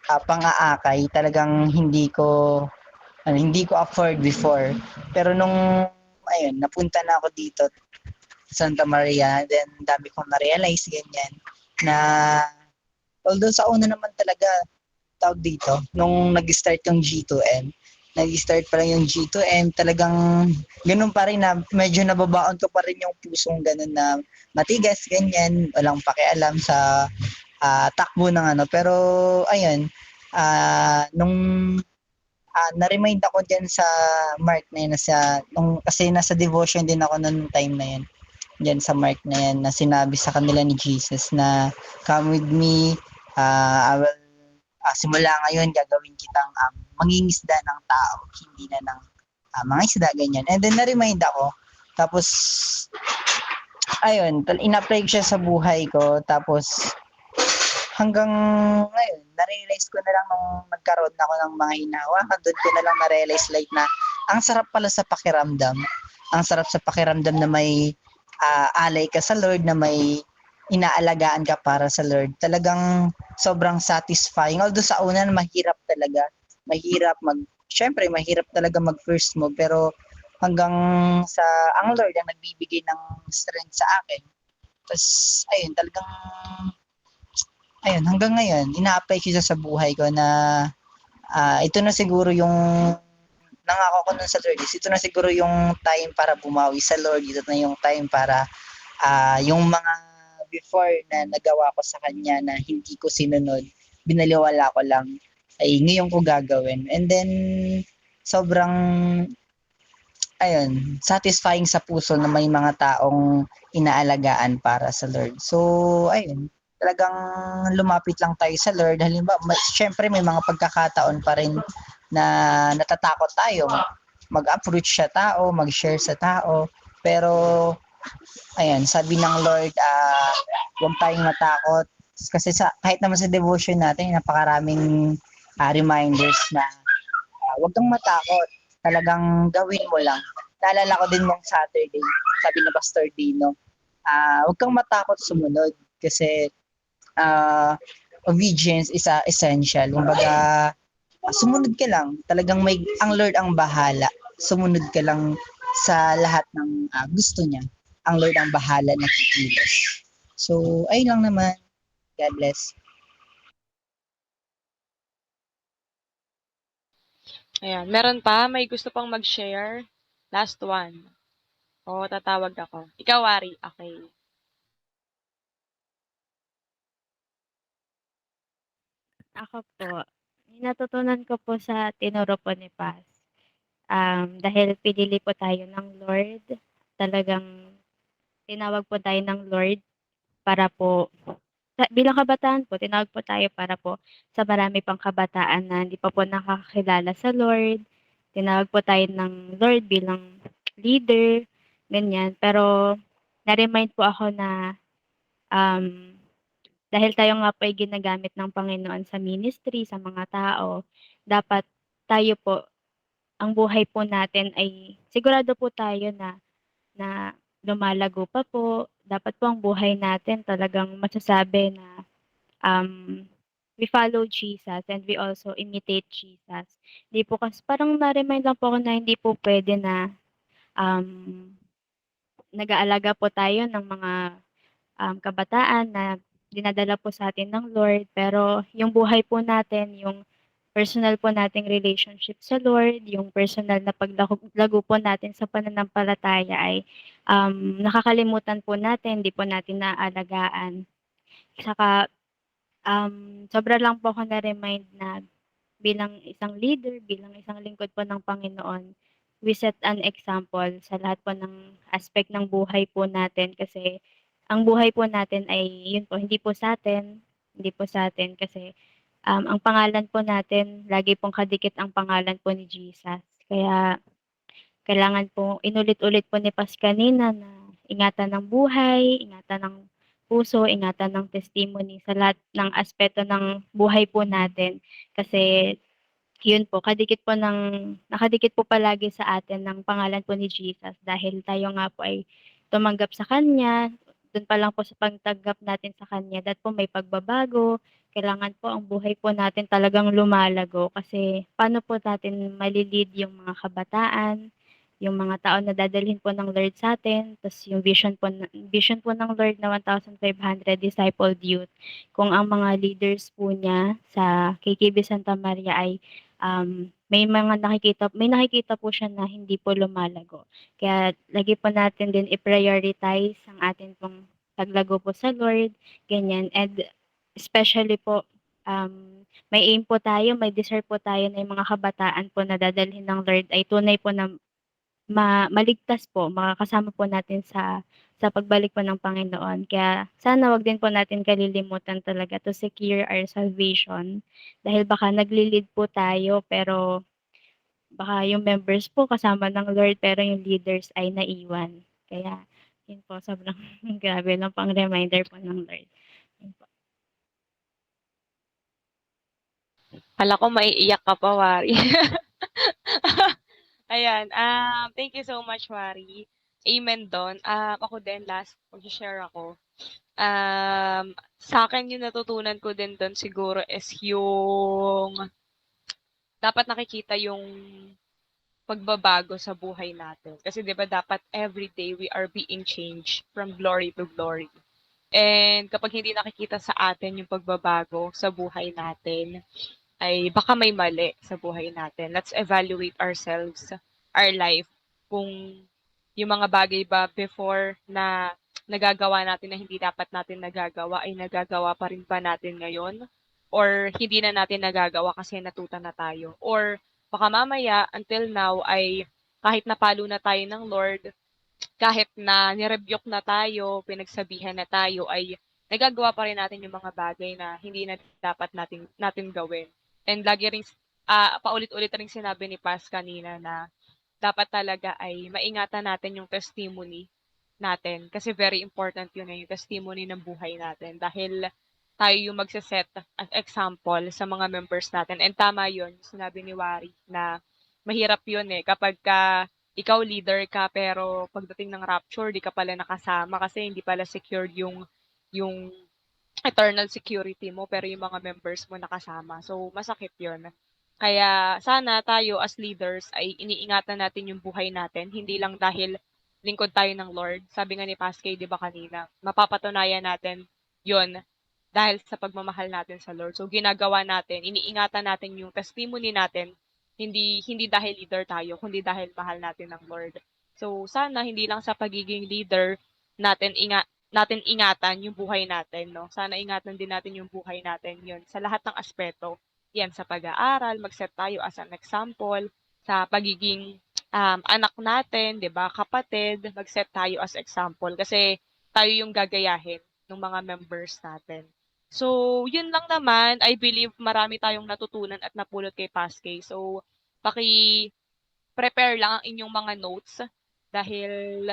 pang-aakay, talagang hindi ko afford before. Pero ayun, napunta na ako dito, Santa Maria, then dami kong na-realize ganyan na although sa una naman talaga tawag dito nung nag-start yung G2M, nag-start pa lang yung G2M, talagang ganun pa rin na medyo nababaon ko pa rin yung pusong ganun na matigas ganyan, walang pakialam sa takbo ng ano, pero ayun, nung na-remind ako diyan sa mark na yun, kasi nasa devotion din ako noong time na yun, diyan sa mark na yan, na sinabi sa kanila ni Jesus na come with me, I will, simula ngayon gagawin kitang mangingisda ng tao, hindi na ng mga isda, ganyan. And then na-remind ako, tapos ayun, in-apply ko siya sa buhay ko, tapos hanggang ngayon, na-realize ko na lang nung nagkaroon ako ng mga hinahawakan, doon ko na lang na-realize like na ang sarap pala sa pakiramdam. Ang sarap sa pakiramdam na may alay ka sa Lord, na may inaalagaan ka para sa Lord. Talagang sobrang satisfying. Although sa una mahirap talaga. Syempre mahirap talaga mag first move, pero hanggang sa ang Lord ang nagbibigay ng strength sa akin. Tapos ayun, hanggang ngayon, ina-apply ko siya sa buhay ko na ito na siguro yung nangako ko nun sa Lord is ito na siguro yung time para bumawi sa Lord. Ito na yung time para yung mga before na nagawa ko sa Kanya na hindi ko sinunod, binaliwala ko lang, ay ngayon ko gagawin. And then, sobrang, ayun, satisfying sa puso na may mga taong inaalagaan para sa Lord. So, ayun, talagang lumapit lang tayo sa Lord. Halimbawa, syempre may mga pagkakataon pa rin na natatakot tayo mag-approach sa tao, mag-share sa tao. Pero, ayan, sabi ng Lord, huwag tayong matakot. Kasi kahit naman sa devotion natin, napakaraming reminders na huwag kang matakot. Talagang gawin mo lang. Naalala ko din nung Saturday, sabi na Pastor Dino, huwag kang matakot sumunod. Kasi obedience is essential. Kumbaga, sumunod ka lang. Talagang ang Lord ang bahala. Sumunod ka lang sa lahat ng gusto niya. Ang Lord ang bahala na kikilos. So, ayun lang naman. God bless. Ayan, meron pa? May gusto pang mag-share? Last one. O, tatawag ako. Ikaw, Wari. Okay. Ako po, natutunan ko po sa tinuro po ni Paz. Dahil pinili po tayo ng Lord, talagang tinawag po tayo ng Lord para po bilang kabataan po, tinawag po tayo para po sa marami pang kabataan na hindi pa po nakakakilala sa Lord. Tinawag po tayo ng Lord bilang leader, ganyan. Pero na-remind po ako na um, dahil tayo nga po ay ginagamit ng Panginoon sa ministry, sa mga tao, dapat tayo po, ang buhay po natin ay sigurado po tayo na lumalago pa po. Dapat po ang buhay natin talagang masasabi na um, we follow Jesus and we also imitate Jesus. Hindi po kasi parang na-remind lang po ako na hindi po pwede na um, nag-aalaga po tayo ng mga kabataan na dinadala po sa atin ng Lord, pero yung buhay po natin, yung personal po nating relationship sa Lord, yung personal na paglago po natin sa pananampalataya ay nakakalimutan po natin, hindi po natin naaalagaan. Saka sobra lang po ako na-remind na bilang isang leader, bilang isang lingkod po ng Panginoon, we set an example sa lahat po ng aspect ng buhay po natin kasi ang buhay po natin ay yun po, hindi po sa atin kasi ang pangalan po natin, lagi pong kadikit ang pangalan po ni Jesus. Kaya kailangan po, inulit-ulit po ni Paz kanina na ingatan ng buhay, ingatan ng puso, ingatan ng testimony sa lahat ng aspeto ng buhay po natin. Kasi yun po, nakadikit po palagi sa atin ng pangalan po ni Jesus dahil tayo nga po ay tumanggap sa Kanya. Dun pa lang po sa pagtanggap natin sa Kanya, that po may pagbabago. Kailangan po ang buhay po natin talagang lumalago kasi paano po natin malilid yung mga kabataan, yung mga tao na dadalhin po ng Lord sa atin, tas yung vision po ng Lord na 1,500 discipled youth. Kung ang mga leaders po niya sa KKB Santa Maria ay may nakikita po siya na hindi po lumalago. Kaya lagi po natin din i-prioritize ang atin pong paglago po sa Lord, ganyan. And especially po, may aim po tayo, may desire po tayo na yung mga kabataan po na dadalhin ng Lord ay tunay po na maligtas po, makakasama po natin sa pagbalik po ng Panginoon. Kaya sana wag din po natin kalilimutan talaga to secure our salvation. Dahil baka nagli-lead po tayo pero baka yung members po kasama ng Lord pero yung leaders ay naiwan. Kaya yun po, sobrang grabe lang pang reminder po ng Lord. Yun po. Akala ko maiiyak ka pa, Wari. Ayan, thank you so much, Wari. Amen do'n. Ako din last, magse-share ako. Sa'kin yung natutunan ko din do'n siguro is yung dapat nakikita yung pagbabago sa buhay natin. Kasi 'di ba dapat every day we are being changed from glory to glory. And kapag hindi nakikita sa atin yung pagbabago sa buhay natin, ay baka may mali sa buhay natin. Let's evaluate ourselves, our life, kung yung mga bagay ba before na nagagawa natin na hindi dapat natin nagagawa ay nagagawa pa rin ba natin ngayon? Or hindi na natin nagagawa kasi natuto na tayo? Or baka mamaya, until now, ay kahit napalo na tayo ng Lord, kahit na nirebuke na tayo, pinagsabihan na tayo, ay nagagawa pa rin natin yung mga bagay na hindi na dapat natin gawin. And lagi rin, paulit-ulit rin sinabi ni Paz kanina na dapat talaga ay maingatan natin yung testimony natin. Kasi very important yun yung testimony ng buhay natin. Dahil tayo yung magsaset as example sa mga members natin. And tama yun, sinabi ni Wari na mahirap yun kapag ikaw leader ka pero pagdating ng rapture di ka pala nakasama kasi hindi pala secured yung eternal security mo pero yung mga members mo nakasama. So masakit 'yun. Kaya sana tayo as leaders ay iniingatan natin yung buhay natin, hindi lang dahil lingkod tayo ng Lord. Sabi nga ni Pascal, 'di ba kanina, mapapatunayan natin 'yon dahil sa pagmamahal natin sa Lord. So ginagawa natin, iniingatan natin yung testimony natin, hindi dahil leader tayo, kundi dahil mahal natin ng Lord. So sana hindi lang sa pagiging leader natin ingatan yung buhay natin, no? Sana ingatan din natin yung buhay natin yun sa lahat ng aspeto. Yan, sa pag-aaral, mag-set tayo as an example, sa pagiging anak natin, di ba, kapatid, mag-set tayo as example kasi tayo yung gagayahin ng mga members natin. So, yun lang naman. I believe marami tayong natutunan at napulot kay Pascal. So, paki-prepare lang ang inyong mga notes dahil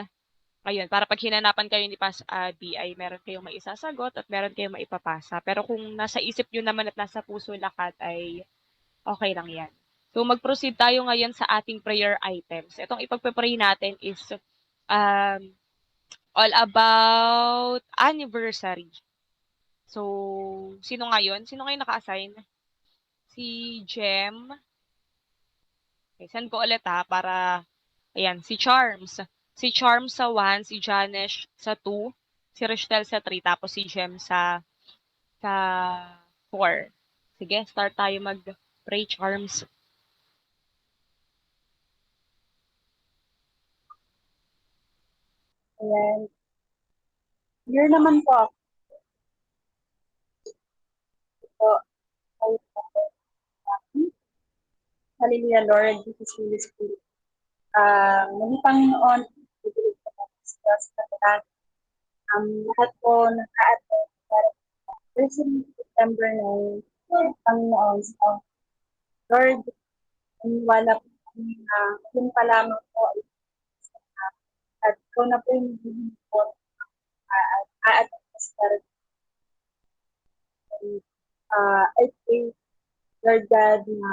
ayun, para pag hinanapan kayo ni Pas Abby ay meron kayong maisasagot at meron kayong maipapasa. Pero kung nasa isip nyo naman at nasa puso lahat ay okay lang yan. So mag-proceed tayo ngayon sa ating prayer items. Itong ipagpe-pray natin is all about anniversary. So, sino ngayon? Sino ngayon naka-assign? Si Jem. Okay, send ko ulit para ayan, si Charms. Si Charms sa 1, si Janesh sa 2, si Rachel sa 3, tapos si Jem sa 4. Sige, start tayo mag-pray, Charms. Ayan. Here naman po ako ay Hallelujah, Lord, Jesus, Holy Spirit. Naging Panginoon, bibigay ko po sa kanilang lahat po naka-attend para first September 9, Panginoon. So, Lord, wala po kami na yun pa lamang po at ikaw na po yung bibigay po at I pray, Lord God, na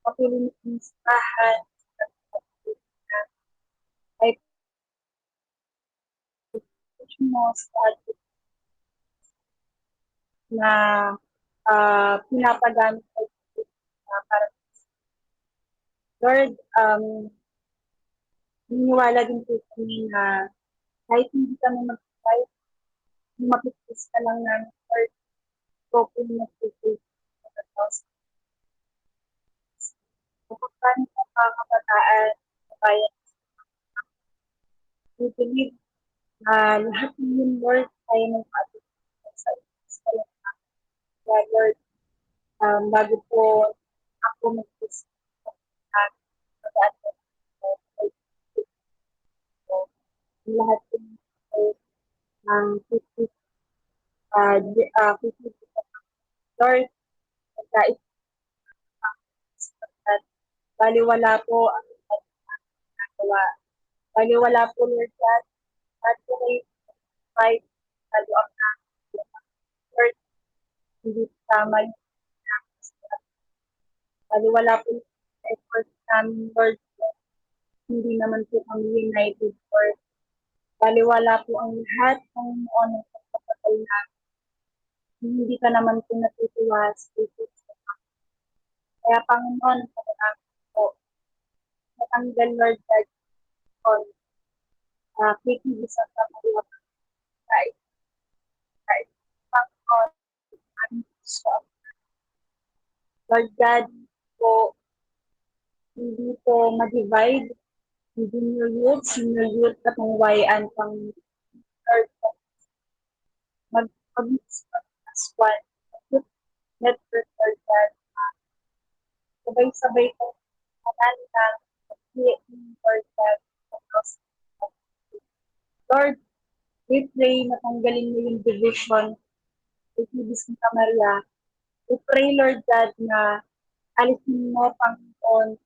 mapili ng samahan ay push mo sa atin na pinapagamit ay para Lord, niniwala din po kami na kahit hindi kami mag-fight, mapipis ka lang namin, Lord, open na po po sa house. Kapag kami sa mga kabataan, sa bayan, we believe na lahat ng yun, Lord, kaya ng ating sa kaya, Lord, bago po ako mag-fish sa kabataan ko, lahat po ng fish, Lord, pagkait at baliwala po ang ginagawa. Baliwala po, Lord God, at po kayo fight, lalo ang Lord, hindi tama yung baliwala po yung effort namin, Lord, hindi naman po kami united, Lord. Baliwala po ang lahat ng noon ng pagpapatay namin. Hindi ka naman po natutuwa sa Jesus. Kaya, Panginoon, sa namin po, natanggal, Lord God, on kikibisa sa mga kahit Panginoon, aming Diyos. Lord God, po, hindi po ma-divide, hindi senior youth, katungwayan pang Lord, mag-mix as one. Network, Lord God, sabay-sabay po, mananang, Lord God, Lord, we pray na tanggalin mo yung division sa Santa Maria. We pray, Lord God, na alisin mo, Panginoon,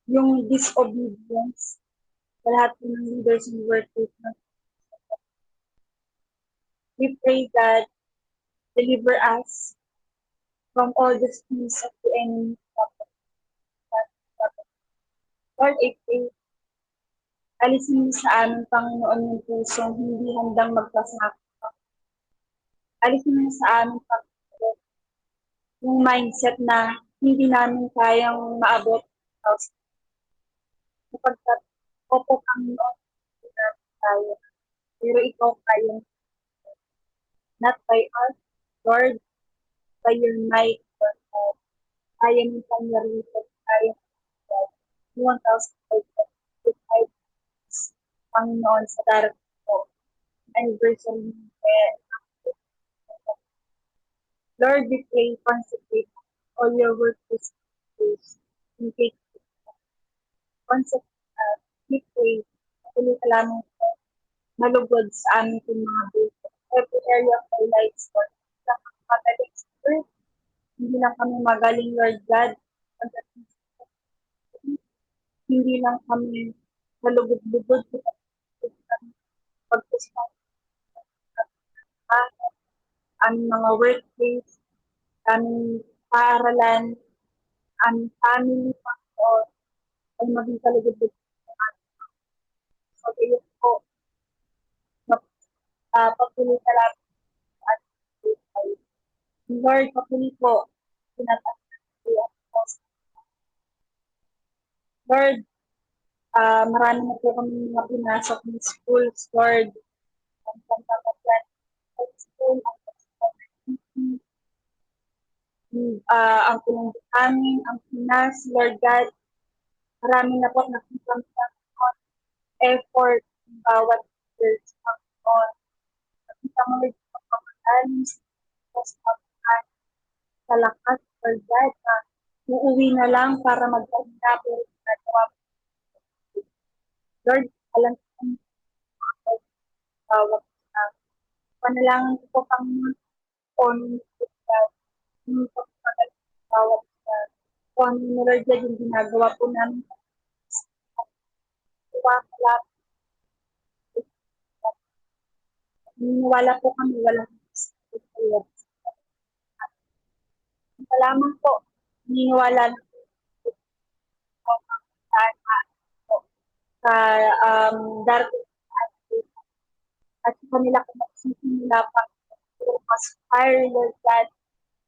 yung disobedience sa lahat ng leaders and workers. We pray, God, deliver us from all the schemes of the enemy. Lord, I pray, alisin mo sa amin, Panginoon, yung pusong hindi handang magpasakit. Alisin mo sa amin, Panginoon, yung mindset na hindi namin kayang maabot sapagkat opo, Panginoon, hindi namin kaya. Pero ikaw kaya, not by us, Lord, by your might, Lord God. Kaya mo pangyarihan, kaya mo 1,555 Panginoon sa darating po. Anniversary Lord, we pray, consecrate all your work this days. We take we pray, patuloy ka lamang po, malugod sa aming mga buhay. Every area of our lives, Lord. Sa magaling sa earth, hindi lang kami magaling, Lord God. Hindi lang kami malugod-lugod sa pagpusta aming mga workplace, aming paaralan, aming family, Panginoon, ay maging kalugod-lugod sa amin. So, kayo po, patuloy ka lang sa ating buhay. Lord, patuloy po, pinataas ko po. Lord, marami na po kami mga pinasok ng schools, Lord. Ang pagpapaglan sa school, ang tulong amin, ang Pinas, Lord God. Marami na po nakikita effort ng bawat leaders, Panginoon. Nakita mo rin sa pagpapagaling sa lakas, Lord God, na uuwi na lang para magpahinga pero ginagawa mo. Lord, alam ko bawat panalangin ko po, Panginoon, yung pagpapagaling bawat kung ano na Lord God yung ginagawa po namin. Tuwa ka lang. Naniniwala po kami walang salamat po. Naniniwala na po po sa darating at sa kanila kung magsisimula pa mas higher Lord God,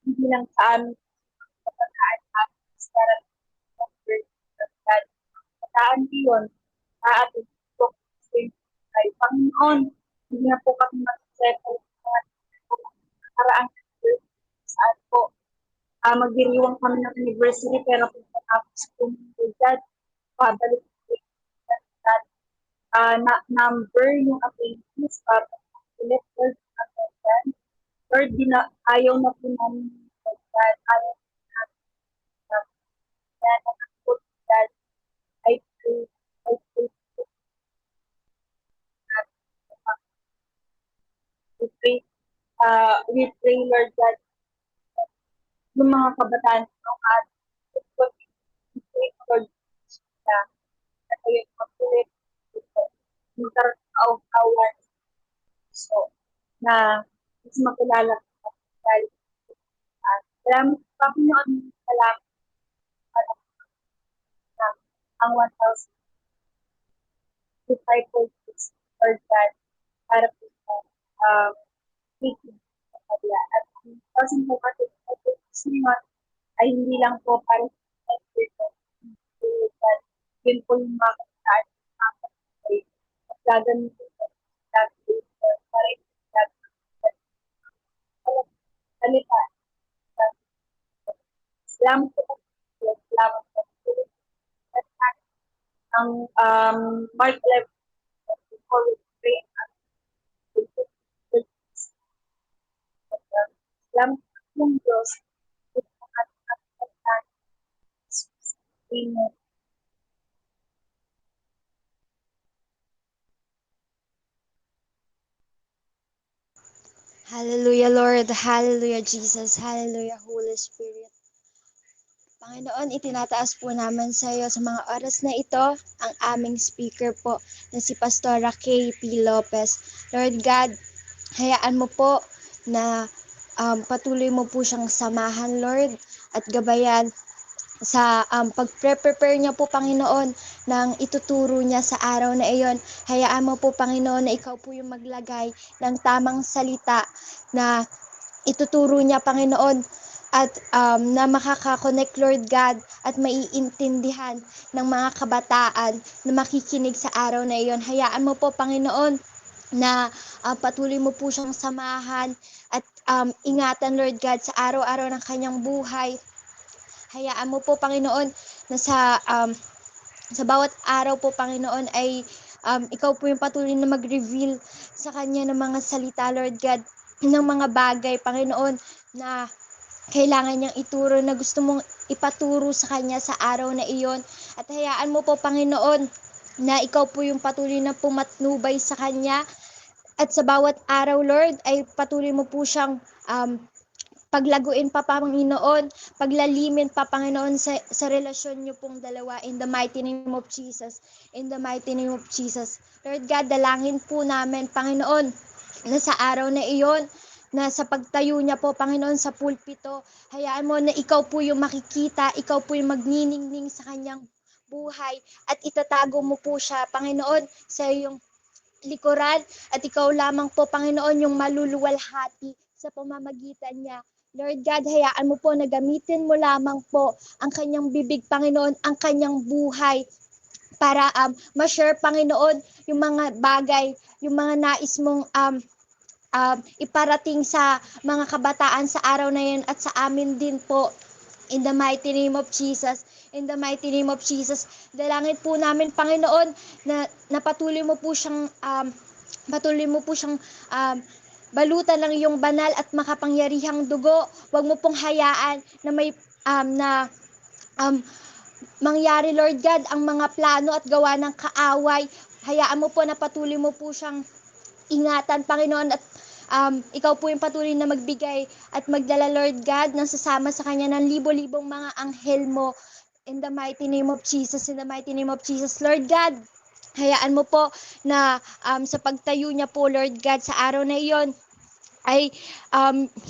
hindi lang sa amin sa pagkaan namin sa darating ng Lord God. Pataan yun, sa ating po ay Panginoon, hindi na po kami mag-settle sa mga karaang saan po. Magdiriwang kami ng anniversary pero kung tapos po ng God, pabalik po God. Number yung activities para ulit Lord, Lord, ayaw na po namin God, ayaw na po God, I pray, I pray, we pray Lord God, yung mga kabataan ng ating Lord, na kayo mag-ulit magkaroon ng kawan so na mas makilala ko dahil salamat pa Panginoon salamat na ang 1,000 disciples Lord God para po sa speaking sa kanila at ang 1,000 po kasi Panginoon ay hindi lang po para sa Lord God yun po yung mga kabataan at gagamitin ko para salita. Salamat po. Salamat po. Ang Mark 11, before we pray, salamat po ng Diyos. Amen. Hallelujah, Lord. Hallelujah, Jesus. Hallelujah, Holy Spirit. Panginoon, itinataas po naman sa iyo sa mga oras na ito ang aming speaker po na si Pastora K.P. Lopez. Lord God, hayaan mo po na patuloy mo po siyang samahan, Lord, at gabayan sa pag-prepare niya po, Panginoon, ng ituturo niya sa araw na iyon. Hayaan mo po, Panginoon, na ikaw po yung maglagay ng tamang salita na ituturo niya, Panginoon, at na makaka-connect, Lord God, at maiintindihan ng mga kabataan na makikinig sa araw na iyon. Hayaan mo po, Panginoon, na patuloy mo po siyang samahan at ingatan, Lord God, sa araw-araw ng kanyang buhay. Hayaan mo po, Panginoon, na sa bawat araw po, Panginoon, ay ikaw po yung patuloy na mag-reveal sa kanya ng mga salita, Lord God, ng mga bagay, Panginoon, na kailangan niyang ituro, na gusto mong ipaturo sa kanya sa araw na iyon. At hayaan mo po, Panginoon, na ikaw po yung patuloy na pumatnubay sa kanya. At sa bawat araw, Lord, ay patuloy mo po siyang paglaguin pa, Panginoon, paglalimin pa, Panginoon, sa relasyon niyo pong dalawa, in the mighty name of Jesus, in the mighty name of Jesus. Lord God, dalangin po namin, Panginoon, na sa araw na iyon, na sa pagtayo niya po, Panginoon, sa pulpito, hayaan mo na ikaw po yung makikita, ikaw po yung magniningning sa kanyang buhay, at itatago mo po siya, Panginoon, sa iyong likuran, at ikaw lamang po, Panginoon, yung maluluwalhati sa pamamagitan niya. Lord God, hayaan mo po na gamitin mo lamang po ang kanyang bibig, Panginoon, ang kanyang buhay para ma-share, Panginoon, yung mga bagay, yung mga nais mong iparating sa mga kabataan sa araw na yun at sa amin din po. In the mighty name of Jesus, in the mighty name of Jesus, dalangin po namin, Panginoon, na patuloy mo po siyang balutan ng iyong banal at makapangyarihang dugo. Huwag mo pong hayaan na may mangyari, Lord God, ang mga plano at gawa ng kaaway. Hayaan mo po na patuloy mo po siyang ingatan, Panginoon, at ikaw po yung patuloy na magbigay at magdala, Lord God, ng sasama sa kanya ng libo-libong mga anghel mo. In the mighty name of Jesus, in the mighty name of Jesus, Lord God, Hayaan mo po na sa pagtayo niya po, Lord God, sa araw na iyon, ay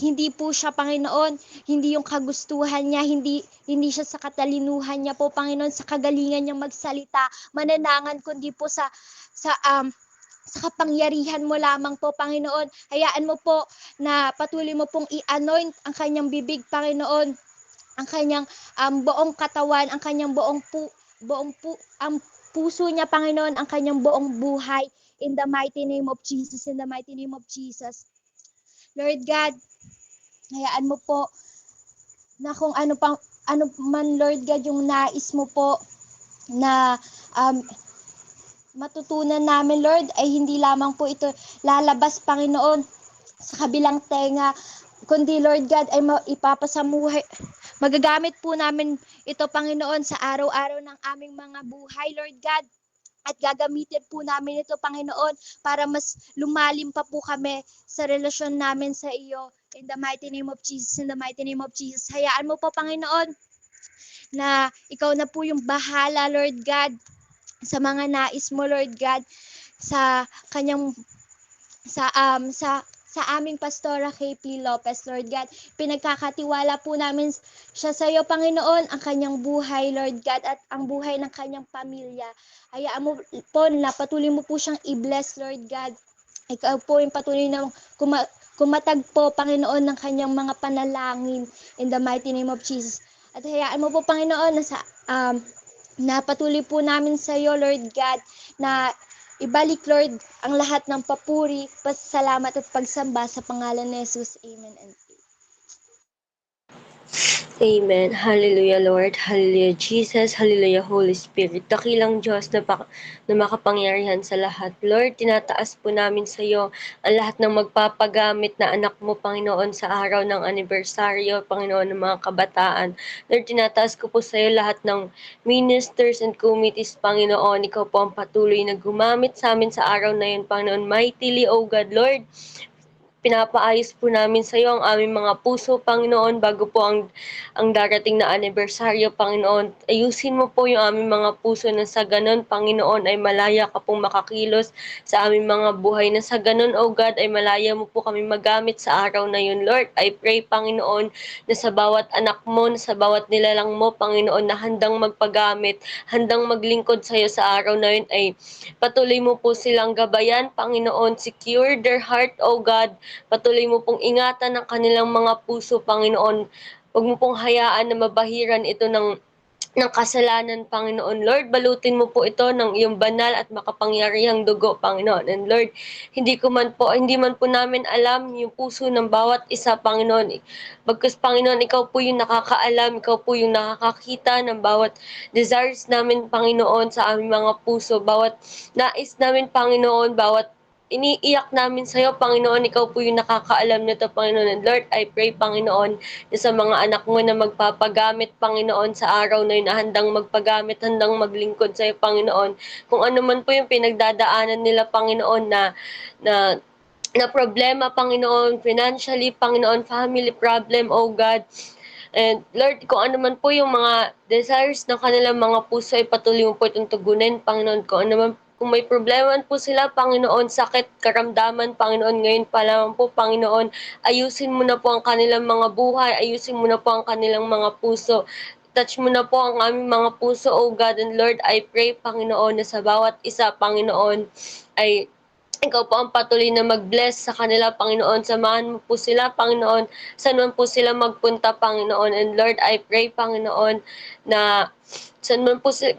hindi po siya, Panginoon, hindi yung kagustuhan niya, hindi siya sa katalinuhan niya po, Panginoon, sa kagalingan niyang magsalita, mananangan, kundi po sa kapangyarihan mo lamang po, Panginoon. Hayaan mo po na patuloy mo pong i-anoint ang kanyang bibig, Panginoon, ang kanyang buong katawan, ang kanyang ang puso niya, Panginoon, ang kanyang buong buhay. In the mighty name of Jesus, in the mighty name of Jesus. Lord God, hayaan mo po na kung ano man, Lord God, yung nais mo po na matutunan namin, Lord, ay hindi lamang po ito lalabas, Panginoon, sa kabilang tenga, kundi, Lord God, ay ipapasamuhay. Magagamit po namin ito, Panginoon, sa araw-araw ng aming mga buhay, Lord God. At gagamitin po namin ito, Panginoon, para mas lumalim pa po kami sa relasyon namin sa iyo. In the mighty name of Jesus, in the mighty name of Jesus. Hayaan mo po, Panginoon, na ikaw na po yung bahala, Lord God, sa mga nais mo, Lord God, sa kanyang sa aming Pastora KP Lopez, Lord God. Pinagkakatiwala po namin siya sa iyo, Panginoon, ang kanyang buhay, Lord God, at ang buhay ng kanyang pamilya. Hayaan mo po na patuloy mo po siyang i-bless, Lord God. Ikaw po yung patuloy na kumatag po, Panginoon, ng kanyang mga panalangin in the mighty name of Jesus. At hayaan mo po, Panginoon, na patuloy po namin sa iyo, Lord God, na ibalik, Lord, ang lahat ng papuri, pasasalamat at pagsamba sa pangalan ni Jesus. Amen and Amen. Hallelujah, Lord. Hallelujah, Jesus. Hallelujah, Holy Spirit. Dakilang Diyos na makapangyarihan sa lahat. Lord, tinataas po namin sa iyo ang lahat ng magpapagamit na anak mo, Panginoon, sa araw ng anibersaryo, Panginoon, ng mga kabataan. Lord, tinataas ko po sa iyo lahat ng ministers and committees, Panginoon. Ikaw po ang patuloy na gumamit sa amin sa araw na yun, Panginoon. Mightily, O God, Lord. Pinapaayos po namin sa iyo ang aming mga puso, Panginoon, bago po ang darating na anibersaryo, Panginoon. Ayusin mo po yung aming mga puso na sa ganun, Panginoon, ay malaya ka pong makakilos sa aming mga buhay. Na sa ganun, O God, ay malaya mo po kami magamit sa araw na yun, Lord. I pray, Panginoon, na sa bawat anak mo, na sa bawat nilalang mo, Panginoon, na handang magpagamit, handang maglingkod sa iyo sa araw na yun, ay patuloy mo po silang gabayan, Panginoon. Secure their heart, O God. Patuloy mo pong ingatan ang kanilang mga puso, Panginoon. Huwag mo pong hayaan na mabahiran ito ng kasalanan, Panginoon. Lord, balutin mo po ito ng iyong banal at makapangyarihang dugo, Panginoon. And Lord, hindi man po namin alam yung puso ng bawat isa, Panginoon. Bagkus, Panginoon, ikaw po yung nakakaalam, ikaw po yung nakakakita ng bawat desires namin, Panginoon, sa aming mga puso, bawat nais namin, Panginoon, bawat iniiyak namin sa iyo, Panginoon. Ikaw po yung nakakaalam nito, Panginoon. And Lord, I pray, Panginoon, na sa mga anak mo na magpapagamit, Panginoon, sa araw na yun, na handang magpagamit, handang maglingkod sa iyo, Panginoon. Kung ano man po yung pinagdadaanan nila, Panginoon, na problema, Panginoon, financially, Panginoon, family problem, oh God. And Lord, kung ano man po yung mga desires ng kanilang mga puso, ay patuloy mo po itong tugunin, Panginoon. Kung may problema po sila, Panginoon, sakit, karamdaman, Panginoon, ngayon pa lamang po, Panginoon, ayusin mo na po ang kanilang mga buhay, ayusin mo na po ang kanilang mga puso. Touch mo na po ang aming mga puso, oh God. And Lord, I pray, Panginoon, na sa bawat isa, Panginoon, ay ikaw po ang patuloy na mag-bless sa kanila, Panginoon. Samahan mo po sila, Panginoon. Saan man po sila magpunta, Panginoon. And Lord, I pray, Panginoon, na saan man po sila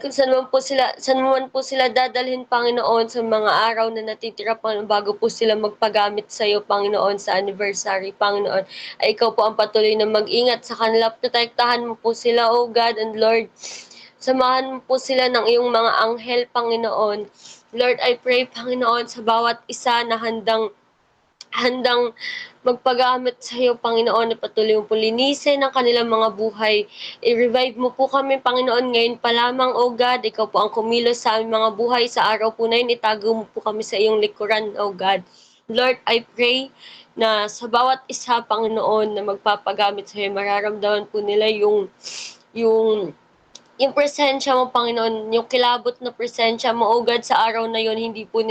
dadalhin, Panginoon, sa mga araw na natitira, Panginoon, bago po sila magpagamit sa iyo, Panginoon, sa anniversary, Panginoon. Ay ikaw po ang patuloy na mag-ingat sa kanila. Protektahan mo po sila, oh God. And Lord, samahan mo po sila ng iyong mga anghel, Panginoon. Lord, I pray, Panginoon, sa bawat isa na handang magpagamit sa iyo, Panginoon, na patuloy mo po linisin ang kanilang mga buhay. I-revive mo po kami, Panginoon, ngayon pa lamang, O God. Ikaw po ang kumilos sa aming mga buhay. Sa araw po na yun, itago mo po kami sa iyong likuran, O God. Lord, I pray na sa bawat isa, Panginoon, na magpapagamit sa iyo, mararamdaman po nila yung yung presensya mo, Panginoon, yung kilabot na presensya mo, O God, sa araw na yon, hindi po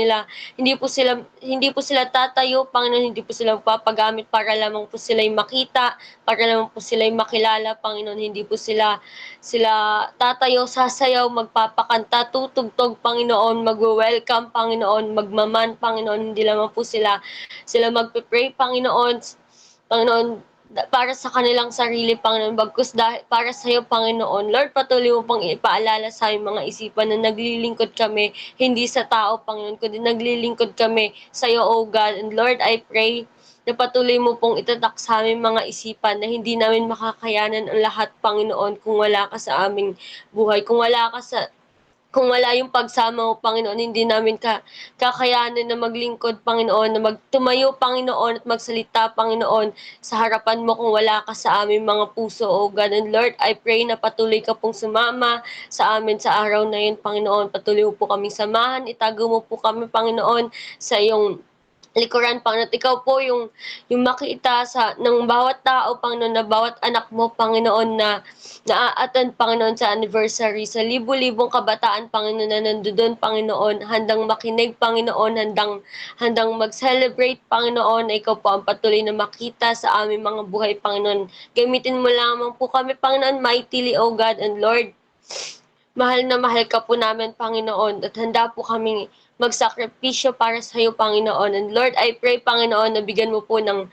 sila tatayo, Panginoon, hindi po sila papagamit para lamang po sila'y makita, para lamang po sila'y makilala, Panginoon, hindi po sila tatayo, sasayaw, magpapakanta, tutugtog, Panginoon, magwe-welcome, Panginoon, magmaman, Panginoon, hindi lamang po sila magpe-pray, Panginoon, para sa kanilang sarili, Panginoon, bagkus dahil para sa iyo, Panginoon. Lord, patuloy mo pang ipaalala sa aming mga isipan na naglilingkod kami, hindi sa tao, Panginoon, kundi naglilingkod kami sa iyo, O God. And Lord, I pray na patuloy mo pong itatak sa aming mga isipan na hindi namin makakayanan ang lahat, Panginoon, kung wala ka sa aming buhay, kung wala yung pagsama mo, Panginoon, hindi namin kakayanin na maglingkod, Panginoon, na magtumayo, Panginoon, at magsalita, Panginoon, sa harapan mo kung wala ka sa aming mga puso, O God. And Lord, I pray na patuloy ka pong sumama sa amin sa araw na yun, Panginoon. Patuloy mo po kaming samahan, itago mo po kami, Panginoon, sa iyong likuran, Panginoon. At ikaw po yung makita ng bawat tao, Panginoon, na bawat anak mo, Panginoon, na naa-attend, Panginoon, sa anniversary, sa libu-libong kabataan, Panginoon, na nandoon, Panginoon, handang makinig, Panginoon, handang mag-celebrate, Panginoon, na ikaw po ang patuloy na makita sa aming mga buhay, Panginoon. Gamitin mo lamang po kami, Panginoon, mightily, O God and Lord. Mahal na mahal ka po namin, Panginoon, at handa po kaming magsakripisyo para sa iyo, Panginoon. And Lord, I pray, Panginoon, na bigyan mo po ng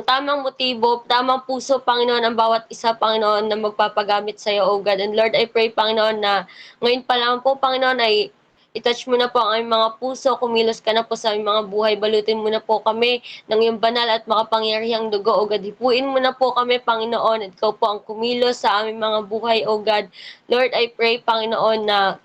tamang motibo, tamang puso, Panginoon, ang bawat isa, Panginoon, na magpapagamit sa iyo, O God. And Lord, I pray, Panginoon, na ngayon pa lang po, Panginoon, ay i-touch mo na po ang aming mga puso, kumilos ka na po sa aming mga buhay, balutin mo na po kami ng iyong banal at makapangyarihang dugo, O God. Hipuin mo na po kami, Panginoon, at ikaw po ang kumilos sa aming mga buhay, O God. Lord, I pray, Panginoon, na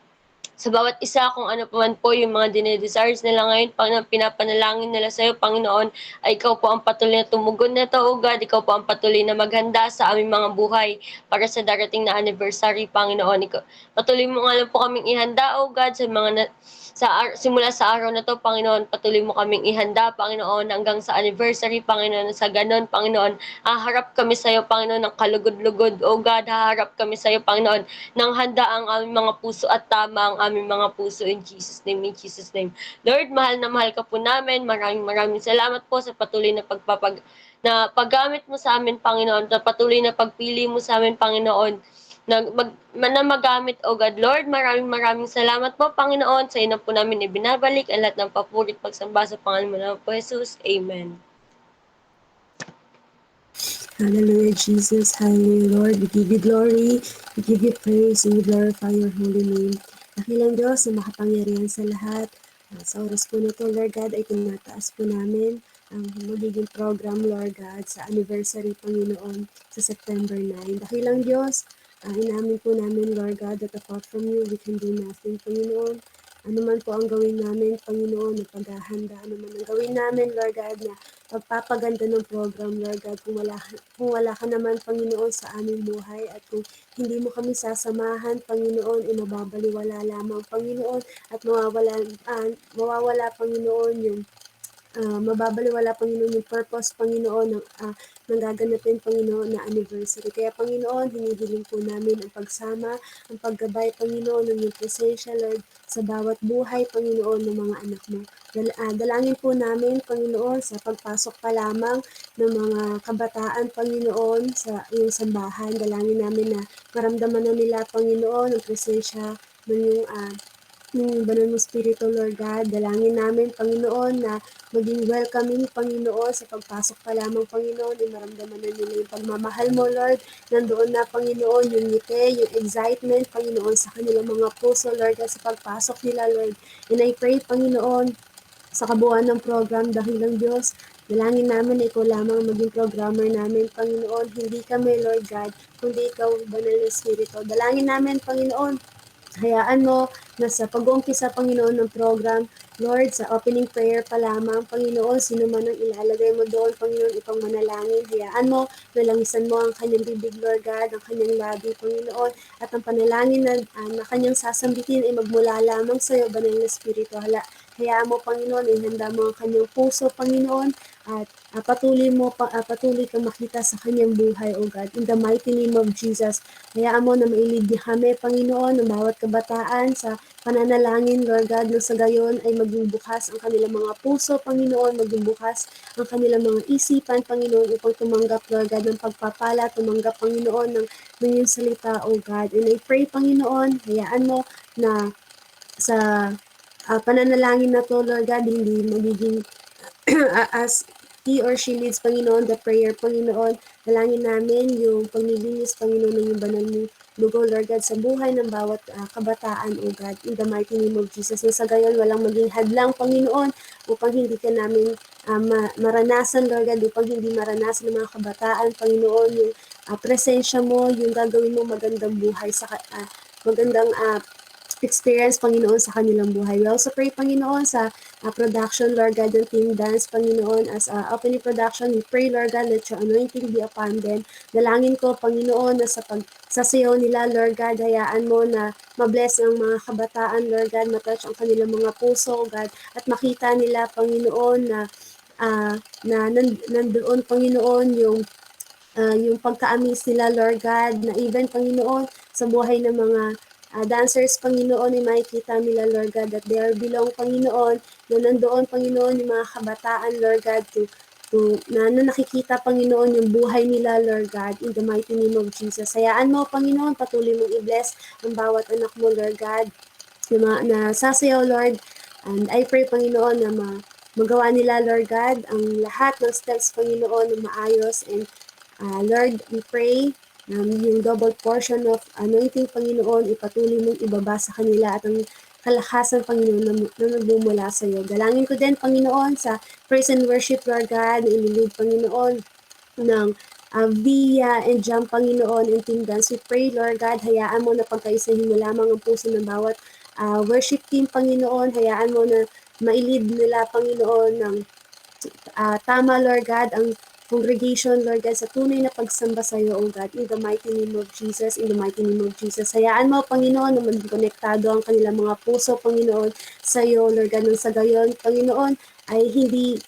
sa bawat isa, kung ano pa man po yung mga dinedesires nila ngayon, Panginoon, pinapanalangin nila sa iyo, Panginoon, ay ikaw po ang patuloy na tumugon na ito, O God. Ikaw po ang patuloy na maghanda sa aming mga buhay para sa darating na anniversary, Panginoon. Patuloy mo nga lang po kaming ihanda, O God, simula sa araw na to, Panginoon, patuloy mo kaming ihanda, Panginoon, hanggang sa anniversary, Panginoon. Sa ganon, Panginoon, haharap kami sa iyo, Panginoon, ng kalugod-lugod, O God. Haharap kami sa iyo, Panginoon, ng handa ang aming mga puso at tama ang aming mga puso, in Jesus' name, in Jesus' name. Lord, mahal na mahal ka po namin. Maraming salamat po sa patuloy na paggamit mo sa amin, Panginoon, sa patuloy na pagpili mo sa amin, Panginoon, na magamit, O God. Lord, maraming salamat po, Panginoon. Sa iyo na po namin ibinabalik ang lahat ng papurit pagsamba sa pangalan mo na po, Jesus. Amen. Hallelujah, Jesus. Hallelujah, Lord. We give you glory, we give you praise, and we glorify your holy name. Dakilang Diyos na makapangyarihan sa lahat. Sa oras po na ito, Lord God, ay tinataas po namin ang magiging program, Lord God, sa anniversary, Panginoon, sa September 9. Dakilang Diyos, inamin po namin, Lord God, that apart from you, we can do nothing, Panginoon. Ano man po ang gawin namin, Panginoon, na paghahanda, ano man ang gawin namin, Lord God, na pagpapaganda ng program, Lord God, kung wala ka naman, Panginoon, sa aming buhay, at kung hindi mo kami sasamahan, Panginoon, mababaliwala lamang, Panginoon, at mawawala, Panginoon, yung mababaliwala, Panginoon, yung purpose, Panginoon, ng gaganapin, Panginoon, na anniversary. Kaya, Panginoon, hinihiling po namin ang pagsama, ang paggabay, Panginoon, ng iyong presensya, Lord, sa bawat buhay, Panginoon, ng mga anak mo. Dalangin po namin, Panginoon, sa pagpasok pa lamang ng mga kabataan, Panginoon, sa iyong sambahan. Dalangin namin na maramdaman na nila, Panginoon, ang presensya ng iyong banal mo Espiritu, Lord God. Dalangin namin, Panginoon, na maging welcoming, Panginoon, sa pagpasok pa lamang, Panginoon, ay maramdaman na nila yung pagmamahal mo, Lord. Nandoon na, Panginoon, yung ngiti, yung excitement, Panginoon, sa kanilang mga puso, Lord, at sa pagpasok nila, Lord. And I pray, Panginoon, sa kabuuan ng program, dahil lang Diyos, dalangin namin na ikaw lamang maging programmer namin, Panginoon. Hindi kami, Lord God, kundi ikaw, banal na Espiritu. Dalangin namin, Panginoon, hayaan mo na sa pag-uumpisa, Panginoon, ng program, Lord, sa opening prayer pa lamang, Panginoon, sino man ang ilalagay mo doon, Panginoon, ipang manalangin, hayaan mo, nalangisan mo ang kanyang bibig, Lord God, ang kanyang labi, Panginoon, at ang panalangin na kanyang sasambitin ay magmula lamang sa iyo, banal na Espiritu. hayaan mo, Panginoon, ihanda mo ang kanyang puso, Panginoon, at patuloy kang makita sa kanyang buhay, O God. In the mighty name of Jesus, hayaan mo na mailid kami, Panginoon, ng bawat kabataan sa pananalangin, Lord God, na sa gayon ay maging bukas ang kanilang mga puso, Panginoon, maging bukas ang kanilang mga isipan, Panginoon, upang tumanggap, Lord God, ng pagpapala, tumanggap, Panginoon, ng iyong salita, O God. And I pray, Panginoon, hayaan mo na sa pananalangin na to, Lord God, hindi magiging as he or she leads, Panginoon, the prayer, Panginoon, dalangin namin yung paglilinis, Panginoon, ng yung banal mong dugo, Lord God, sa buhay ng bawat kabataan, O God, in the mighty name of Jesus. Na sa gayon, walang maging hadlang, Panginoon, upang hindi ka namin maranasan, Lord God, upang hindi maranasan ng mga kabataan, Panginoon, yung presensya mo, yung gagawin mo magandang buhay, magandang experience, Panginoon, sa kanilang buhay. We also pray, Panginoon, sa production, Lord God, ng Team Dance, Panginoon, as opening production, we pray, Lord God, let your anointing be upon them. Dalangin ko, Panginoon, na sa pagsasayaw nila, Lord God, hayaan mo na mabless ang mga kabataan, Lord God, matouch ang kanilang mga puso, God, at makita nila, Panginoon, na nandoon, Panginoon, yung pagka-amaze nila, Lord God, na even, Panginoon, sa buhay ng mga dancers, Panginoon, ay makikita nila, Lord God, that they are belong, Panginoon, na nandoon, Panginoon, yung mga kabataan, Lord God, na nakikita, Panginoon, yung buhay nila, Lord God, in the mighty name of Jesus. Hayaan mo, Panginoon, patuloy mong i-bless ang bawat anak mo, Lord God, na sasayaw, Lord, and I pray, Panginoon, na magawa nila, Lord God, ang lahat ng steps, Panginoon, na maayos, and Lord, we pray na yung double portion of anointing, Panginoon, ipatuloy mong ibaba sa kanila at ang kalakasan, Panginoon, na nagmumula sa iyo. Dalangin ko din, Panginoon, sa praise and worship, Lord God, na inilid, Panginoon, ng Via and Jam, Panginoon, and Team Dance. We pray, Lord God, hayaan mo na pagkaisahin mo lamang ang puso ng bawat worship team, Panginoon. Hayaan mo na mailid nila, Panginoon, ng tama, Lord God, ang congregation, Lord God, sa tunay na pagsamba sa iyo, O God, in the mighty name of Jesus, in the mighty name of Jesus. Hayaan mo, Panginoon, na maging konektado ang kanilang mga puso, Panginoon, sa iyo, Lord God, nang sa gayon, Panginoon, ay hindi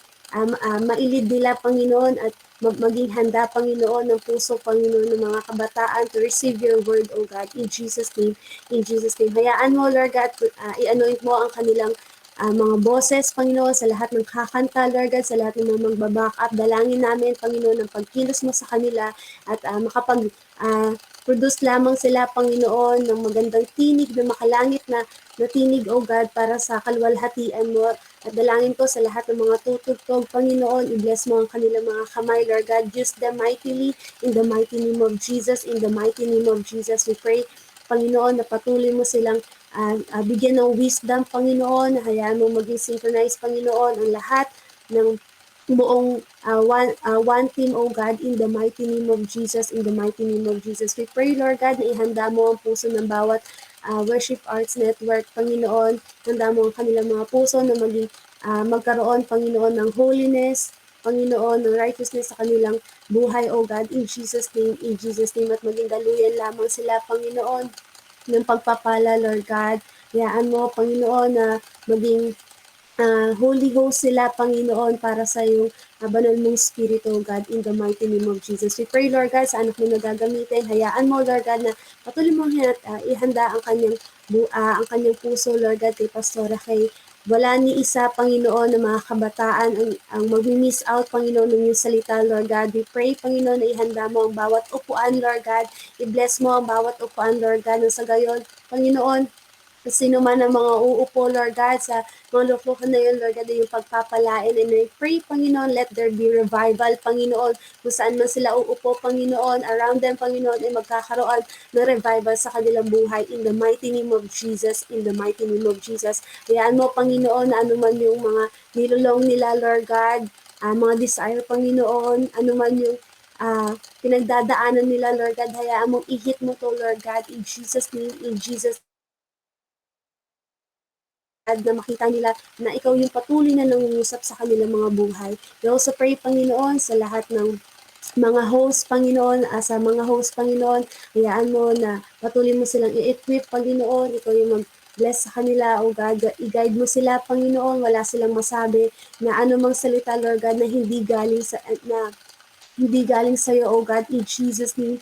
mailid nila, Panginoon, at maging handa, Panginoon, ng puso, Panginoon, ng mga kabataan to receive your word, O God, in Jesus' name, in Jesus' name. Hayaan mo, Lord God, i-anoint mo ang kanilang mga boses, Panginoon, sa lahat ng kakanta, Lord God, sa lahat ng mga magbaback up. Dalangin namin, Panginoon, ang pagkilos mo sa kanila at produce lamang sila, Panginoon, ng magandang tinig na makalangit na tinig, O God, para sa kalwalhatian mo. At dalangin ko sa lahat ng mga tutugtog, Panginoon, i-bless mo ang kanilang mga kamay, Lord God. Use them mightily in the mighty name of Jesus. In the mighty name of Jesus, we pray, Panginoon, na patuloy mo silang bigyan ng wisdom, Panginoon. Hayaan mo maging synchronized, Panginoon, ang lahat ng buong one team, O God, in the mighty name of Jesus, in the mighty name of Jesus. We pray, Lord God, na ihanda mo ang puso ng bawat Worship Arts Network, Panginoon. Handa mo ang kanilang mga puso na magkaroon, Panginoon, ng holiness, Panginoon, ng righteousness sa kanilang buhay, O God, in Jesus' name, at maging daluyan lamang sila, Panginoon, ng pagpapala, Lord God. Hayaan mo, Panginoon, na maging Holy Ghost sila, Panginoon, para sa iyong banal mong Spirito, God, in the mighty name of Jesus. We pray, Lord God, sa anak mo na gagamitin. Hayaan mo, Lord God, na patuloy mo ihanda ang kanyang puso, Lord God, kay Pastora, kay wala ni isa, Panginoon, ng mga kabataan ang mag-miss out, Panginoon, ng iyong salita, Lord God. We pray, Panginoon, na ihanda mo ang bawat upuan, Lord God. I-bless mo ang bawat upuan, Lord God. Nang sa gayon, Panginoon, sino man ang mga uupo, Lord God, sa mga lukuhan na yun, Lord God, yung pagpapalain. And I pray, Panginoon, let there be revival, Panginoon, kung saan man sila uupo, Panginoon, around them, Panginoon, ay magkakaroon ng revival sa kanilang buhay in the mighty name of Jesus, in the mighty name of Jesus. Hayaan mo, Panginoon, na anuman yung mga nilulong nila, Lord God, mga desire, Panginoon, anuman yung pinagdadaanan nila, Lord God, hayaan mong i-hit mo to, Lord God, in Jesus' name, in Jesus' na makita nila na ikaw yung patuloy na nangungusap sa kanilang mga buhay. We also pray, Panginoon, sa lahat ng mga host, Panginoon, hayaan mo na patuloy mo silang i-equip, Panginoon, ikaw yung bless sa kanila, O God. I-guide mo sila, Panginoon. Wala silang masabi na anumang salita, Lord God, na hindi galing sa iyo, O God, in Jesus' name,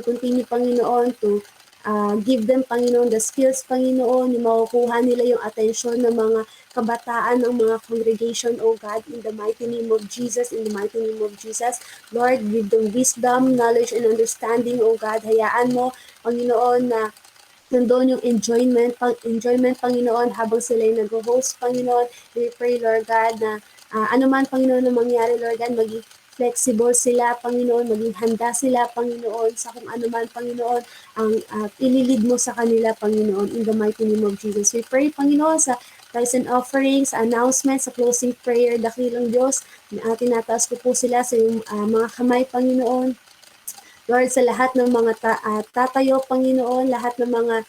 continue, Panginoon, to give them, Panginoon, the skills, Panginoon, yung makukuha nila yung atensyon ng mga kabataan, ng mga congregation, O God, in the mighty name of Jesus, in the mighty name of Jesus. Lord, give them wisdom, knowledge, and understanding, O God. Hayaan mo, Panginoon, na nandoon yung enjoyment, Panginoon, habang sila'y nag-host, Panginoon. We pray, Lord God, na ano man, Panginoon, na mangyari, Lord God, maging flexible sila, Panginoon, maging handa sila, Panginoon, sa kung ano man, Panginoon, ang ililid mo sa kanila, Panginoon, in the mighty name of Jesus. We pray, Panginoon, sa tithes and offerings, announcements, sa closing prayer, dakilang Diyos, tinataas ko po sila sa iyong mga kamay, Panginoon. Lord, sa lahat ng mga tatayo, Panginoon, lahat ng mga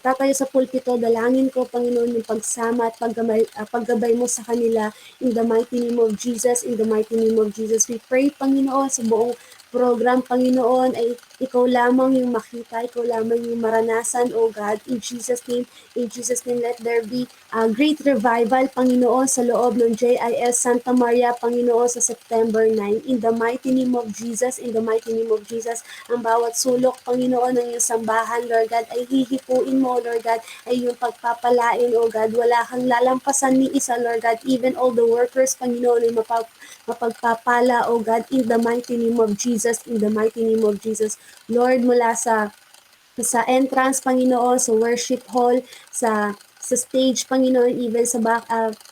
tatayo sa pulpito, dalangin ko, Panginoon, yung pagsama at paggabay mo sa kanila in the mighty name of Jesus, in the mighty name of Jesus. We pray, Panginoon, sa buong program, Panginoon, ay ikaw lamang yung makita, ikaw lamang yung maranasan, O God, in Jesus' name, let there be a great revival, Panginoon, sa loob ng JIS Santa Maria, Panginoon, sa September 9. In the mighty name of Jesus, in the mighty name of Jesus, ang bawat sulok, Panginoon, ng iyong sambahan, Lord God, ay hihipuin mo, Lord God, ay iyong pagpapalain, O God. Wala kang lalampasan ni isa, Lord God. Even all the workers, Panginoon, ay mapagpapala, O God, in the mighty name of Jesus, in the mighty name of Jesus. Lord, mula sa entrance, Panginoon, sa worship hall, sa stage, Panginoon, even sa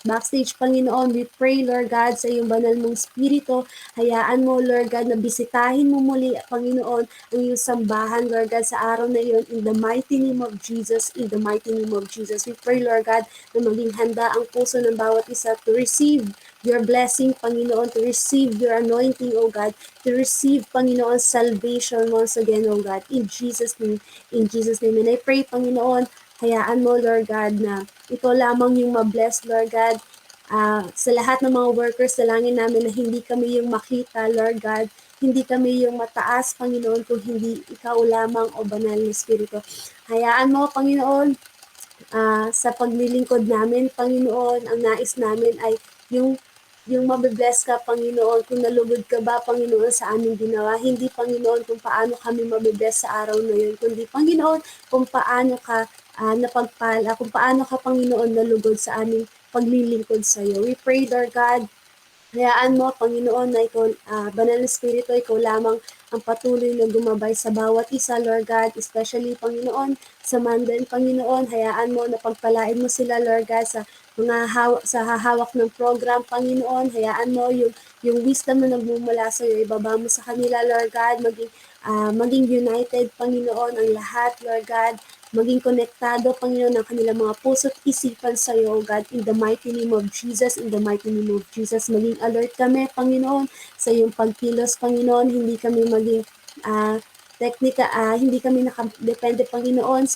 backstage, Panginoon, we pray, Lord God, sa iyong banal mong spirito. Hayaan mo, Lord God, na bisitahin mo muli, Panginoon, ang iyong sambahan, Lord God, sa araw na iyon, in the mighty name of Jesus, in the mighty name of Jesus. We pray, Lord God, na maging handa ang puso ng bawat isa to receive your blessing, Panginoon, to receive your anointing, O God, to receive, Panginoon, salvation once again, O God, in Jesus' name. In Jesus' name. And I pray, Panginoon, hayaan mo, Lord God, na ikaw lamang yung mabless, Lord God, sa lahat ng mga workers, dalangin namin na hindi kami yung makita, Lord God, hindi kami yung mataas, Panginoon, kung hindi ikaw lamang, O Banal na Espiritu. Hayaan mo, Panginoon, sa paglilingkod namin, Panginoon, ang nais namin ay yung mabibless ka, Panginoon, kung nalugod ka ba, Panginoon, sa aming ginawa. Hindi, Panginoon, kung paano kami mabibless sa araw na yun, kundi, Panginoon, kung paano ka napagpala, kung paano ka, Panginoon, nalugod sa aming paglilingkod sa iyo. We pray, Lord God, hayaan mo, Panginoon, na ikaw, Banal na Espiritu, ikaw lamang ang patuloy na gumabay sa bawat isa, Lord God, especially, Panginoon, sa Mandan, Panginoon, hayaan mo na pagpalain mo sila, Lord God, sa sa hahawak ng program, Panginoon, hayaan mo yung wisdom na nagmumula sa iyo, ibaba mo sa kanila, Lord God, maging united, Panginoon, ang lahat, Lord God, maging konektado, Panginoon, ang kanilang mga puso at isipan sa iyo, God, in the mighty name of Jesus, in the mighty name of Jesus. Maging alert kami, Panginoon, sa iyong pagkilos, Panginoon, hindi kami maging hindi kami nakadepende, Panginoon,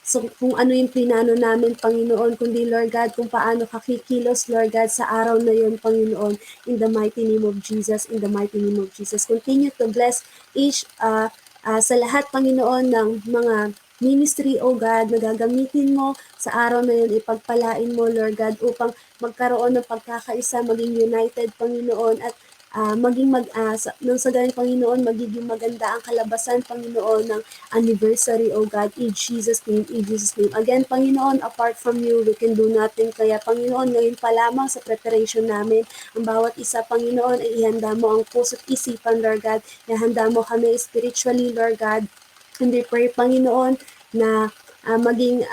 so kung ano yung plinano namin, Panginoon, kundi, Lord God, kung paano kakikilos, Lord God, sa araw na yun, Panginoon, in the mighty name of Jesus, in the mighty name of Jesus. Continue to bless each, sa lahat, Panginoon, ng mga ministry, O God, na gagamitin mo sa araw na yun, ipagpalain mo, Lord God, upang magkaroon ng pagkakaisa, maging united, Panginoon, at nang sa ganun, Panginoon, magiging maganda ang kalabasan, Panginoon, ng anniversary, O God, in Jesus' name, in Jesus' name. Again, Panginoon, apart from you, we can do nothing. Kaya, Panginoon, ngayon pa lamang sa preparation namin, ang bawat isa, Panginoon, ay ihanda mo ang puso at isipan, Lord God. Ihanda mo kami spiritually, Lord God. And we pray, Panginoon, na maging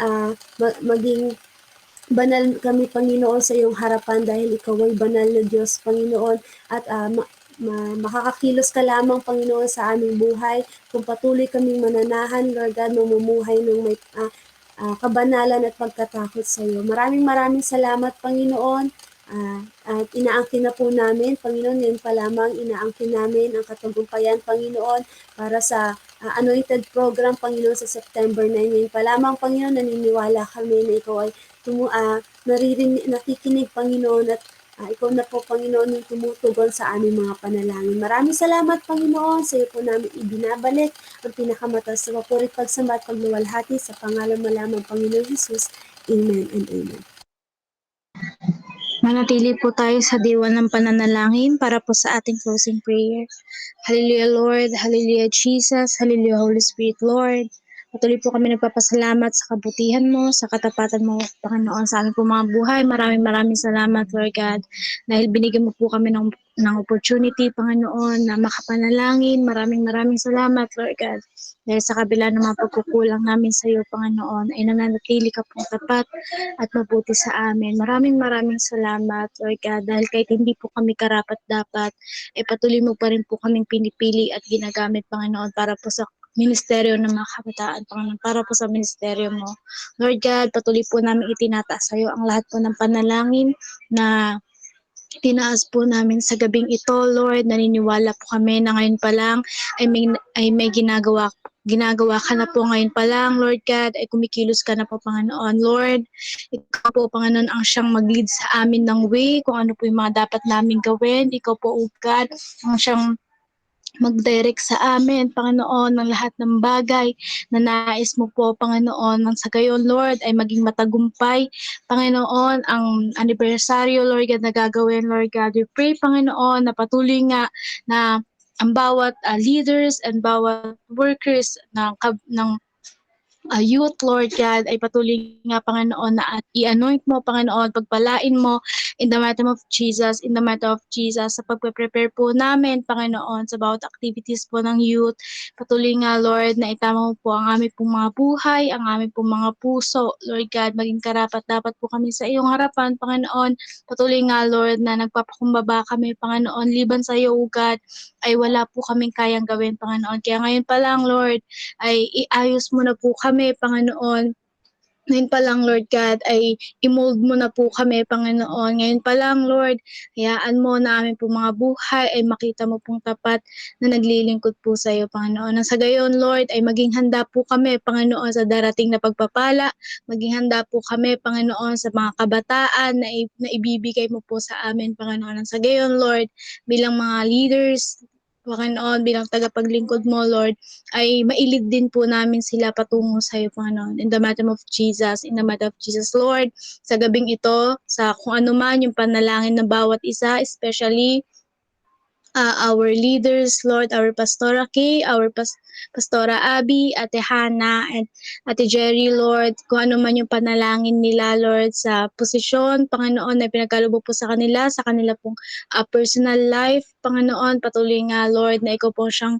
banal kami, Panginoon, sa iyong harapan dahil ikaw ay banal na Diyos, Panginoon, at makakakilos ka lamang, Panginoon, sa aming buhay. Kung patuloy kaming mananahan, Lord God, mamumuhay ng may kabanalan at pagkatakot sa iyo. Maraming salamat, Panginoon. At inaangkin na po namin, Panginoon, ngayon pa lamang inaangkin namin ang katagumpayan, Panginoon, para sa anointed program, Panginoon, sa September 9. Ngayon pa lamang, Panginoon, naniniwala kami na ikaw ay nakikinig, Panginoon, at Ikaw na po, Panginoon, yung tumutugon sa aming mga panalangin. Maraming salamat, Panginoon. Sa iyo po namin ibinabalik ang pinakamataas na papuri, pagsamba at pagluwalhati sa pangalan mo lamang, Panginoon Jesus. Amen and amen. Manatili po tayo sa diwa ng pananalangin para po sa ating closing prayer. Hallelujah, Lord. Hallelujah, Jesus. Hallelujah, Holy Spirit, Lord. Patuloy po kami nagpapasalamat sa kabutihan mo, sa katapatan mo, Panginoon, sa aming po mga buhay. Maraming salamat, Lord God. Dahil binigyan mo po kami ng opportunity, Panginoon, na makapanalangin. Maraming salamat, Lord God. Dahil sa kabila ng mga pagkukulang namin sa iyo, Panginoon, ay nananatili ka pong tapat at mabuti sa amin. Maraming salamat, Lord God, dahil kahit hindi po kami karapat-dapat, patuloy mo pa rin po kaming pinipili at ginagamit, Panginoon, para po sa ministeryo ng mga kabataan, Panginoon, para po sa ministeryo mo. Lord God, patuloy po namin itinataas sa iyo ang lahat po ng panalangin na tinaas po namin sa gabing ito, Lord. Naniniwala po kami na ngayon pa lang ay may ginagawa ka na po ngayon pa lang, Lord God, ay kumikilos ka na po, Panginoon. Lord, ikaw po, Panginoon, ang siyang mag-lead sa amin ng way, kung ano po yung mga dapat namin gawin. Ikaw po, O God, ang siyang mag-direct sa amin, Panginoon, ng lahat ng bagay na nais mo po, Panginoon, nang sa gayon, Lord, ay maging matagumpay, Panginoon, ang anibersaryo, Lord God, na gagawin, Lord God. We pray, Panginoon, na patuloy nga na ang bawat leaders and bawat workers ng youth, Lord God, ay patuloy nga, Panginoon, na i-anoint mo, Panginoon, pagpalain mo in the mighty name of Jesus, sa pagpe-prepare po namin, Panginoon, sa bawat activities po ng youth. Patuloy nga, Lord, na itama mo po ang aming pong mga buhay, ang aming pong mga puso, Lord God, maging karapat-dapat po kami sa iyong harapan, Panginoon. Patuloy nga, Lord, na nagpapakumbaba kami, Panginoon, liban sa iyo, O God, ay wala po kaming kayang gawin, Panginoon. Kaya ngayon pa lang, Lord, ay iayos mo na po kami, Panginoon. Ngayon pa lang, Lord God, ay i-mold mo na po kami, Panginoon. Ngayon pa lang, Lord, hayaan mo na aming po mga buhay ay makita mo pong tapat na naglilingkod po sa iyo, Panginoon. Nang sa gayon, Lord, ay maging handa po kami, Panginoon, sa darating na pagpapala. Maging handa po kami, Panginoon, sa mga kabataan na ibibigay mo po sa amin, Panginoon. Nang sa gayon, Lord, bilang mga leaders, Panginoon, bilang tagapaglingkod mo, Lord, ay mailid din po namin sila patungo sa iyo, Panginoon. In the mighty name of Jesus, Lord, sa gabing ito, sa kung ano man yung panalangin ng bawat isa, especially our leaders, Lord, our Pastora Kay, our Pastora Abby, Ate Hannah, and Ate Jerry, Lord, kung ano man yung panalangin nila, Lord, sa posisyon, Panginoon, na pinagkaloob po sa kanila pong personal life, Panginoon, patuloy nga, Lord, na ikaw po siyang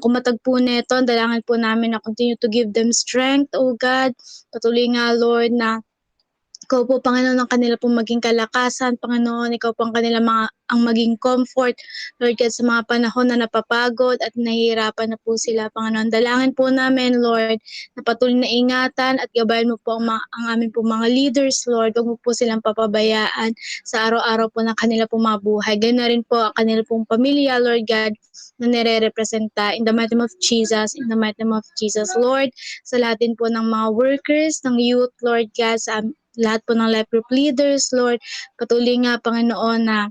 kumatag po neto, dalangin po namin na continue to give them strength, O God, patuloy nga, Lord, na ikaw po, Panginoon, ang kanila pong maging kalakasan, Panginoon, ikaw po ang kanila ang maging comfort, Lord God, sa mga panahon na napapagod at nahihirapan na po sila, Panginoon. Dalangin po namin, Lord, na patuloy na ingatan at gabayan mo po ang aming po mga leaders, Lord. Huwag mo po silang papabayaan sa araw-araw po ng kanila pong mga buhay. Ganyan na rin po ang kanila pong pamilya, Lord God, na nire-representa. In the mighty name of Jesus, Lord, sa lahat din po ng mga workers, ng youth, Lord God, sa lahat po ng life group leaders, Lord, patuloy nga, Panginoon, na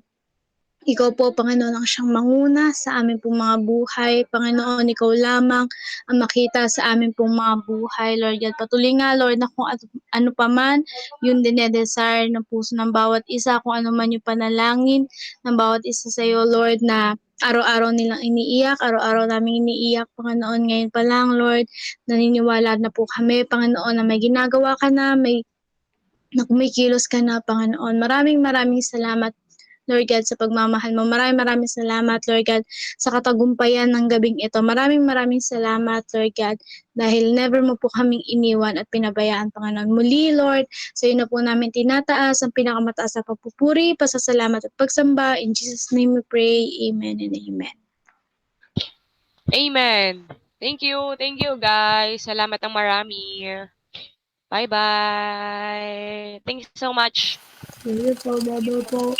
ikaw po, Panginoon, ang siyang manguna sa aming pong mga buhay. Panginoon, ikaw lamang ang makita sa aming pong mga buhay, Lord God. Patuloy nga, Lord, na kung ano pa man yung dinedesire ng puso ng bawat isa, kung ano man yung panalangin ng bawat isa sa iyo, Lord, na araw-araw nilang iniiyak, araw-araw namin iniiyak, Panginoon. Ngayon pa lang, Lord, naniniwala na po kami, Panginoon, na may ginagawa ka na kumikilos ka na, Panginoon. Maraming salamat, Lord God, sa pagmamahal mo. Maraming salamat, Lord God, sa katagumpayan ng gabing ito. Maraming salamat, Lord God, dahil never mo po kaming iniwan at pinabayaan, Panginoon. Muli, Lord, sa iyo na po namin tinataas ang pinakamataas na pagpupuri, pasasalamat at pagsamba. In Jesus' name we pray. Amen and amen. Amen. Thank you guys. Salamat ng marami. Bye-bye. Thanks so much. Sige po, bye po.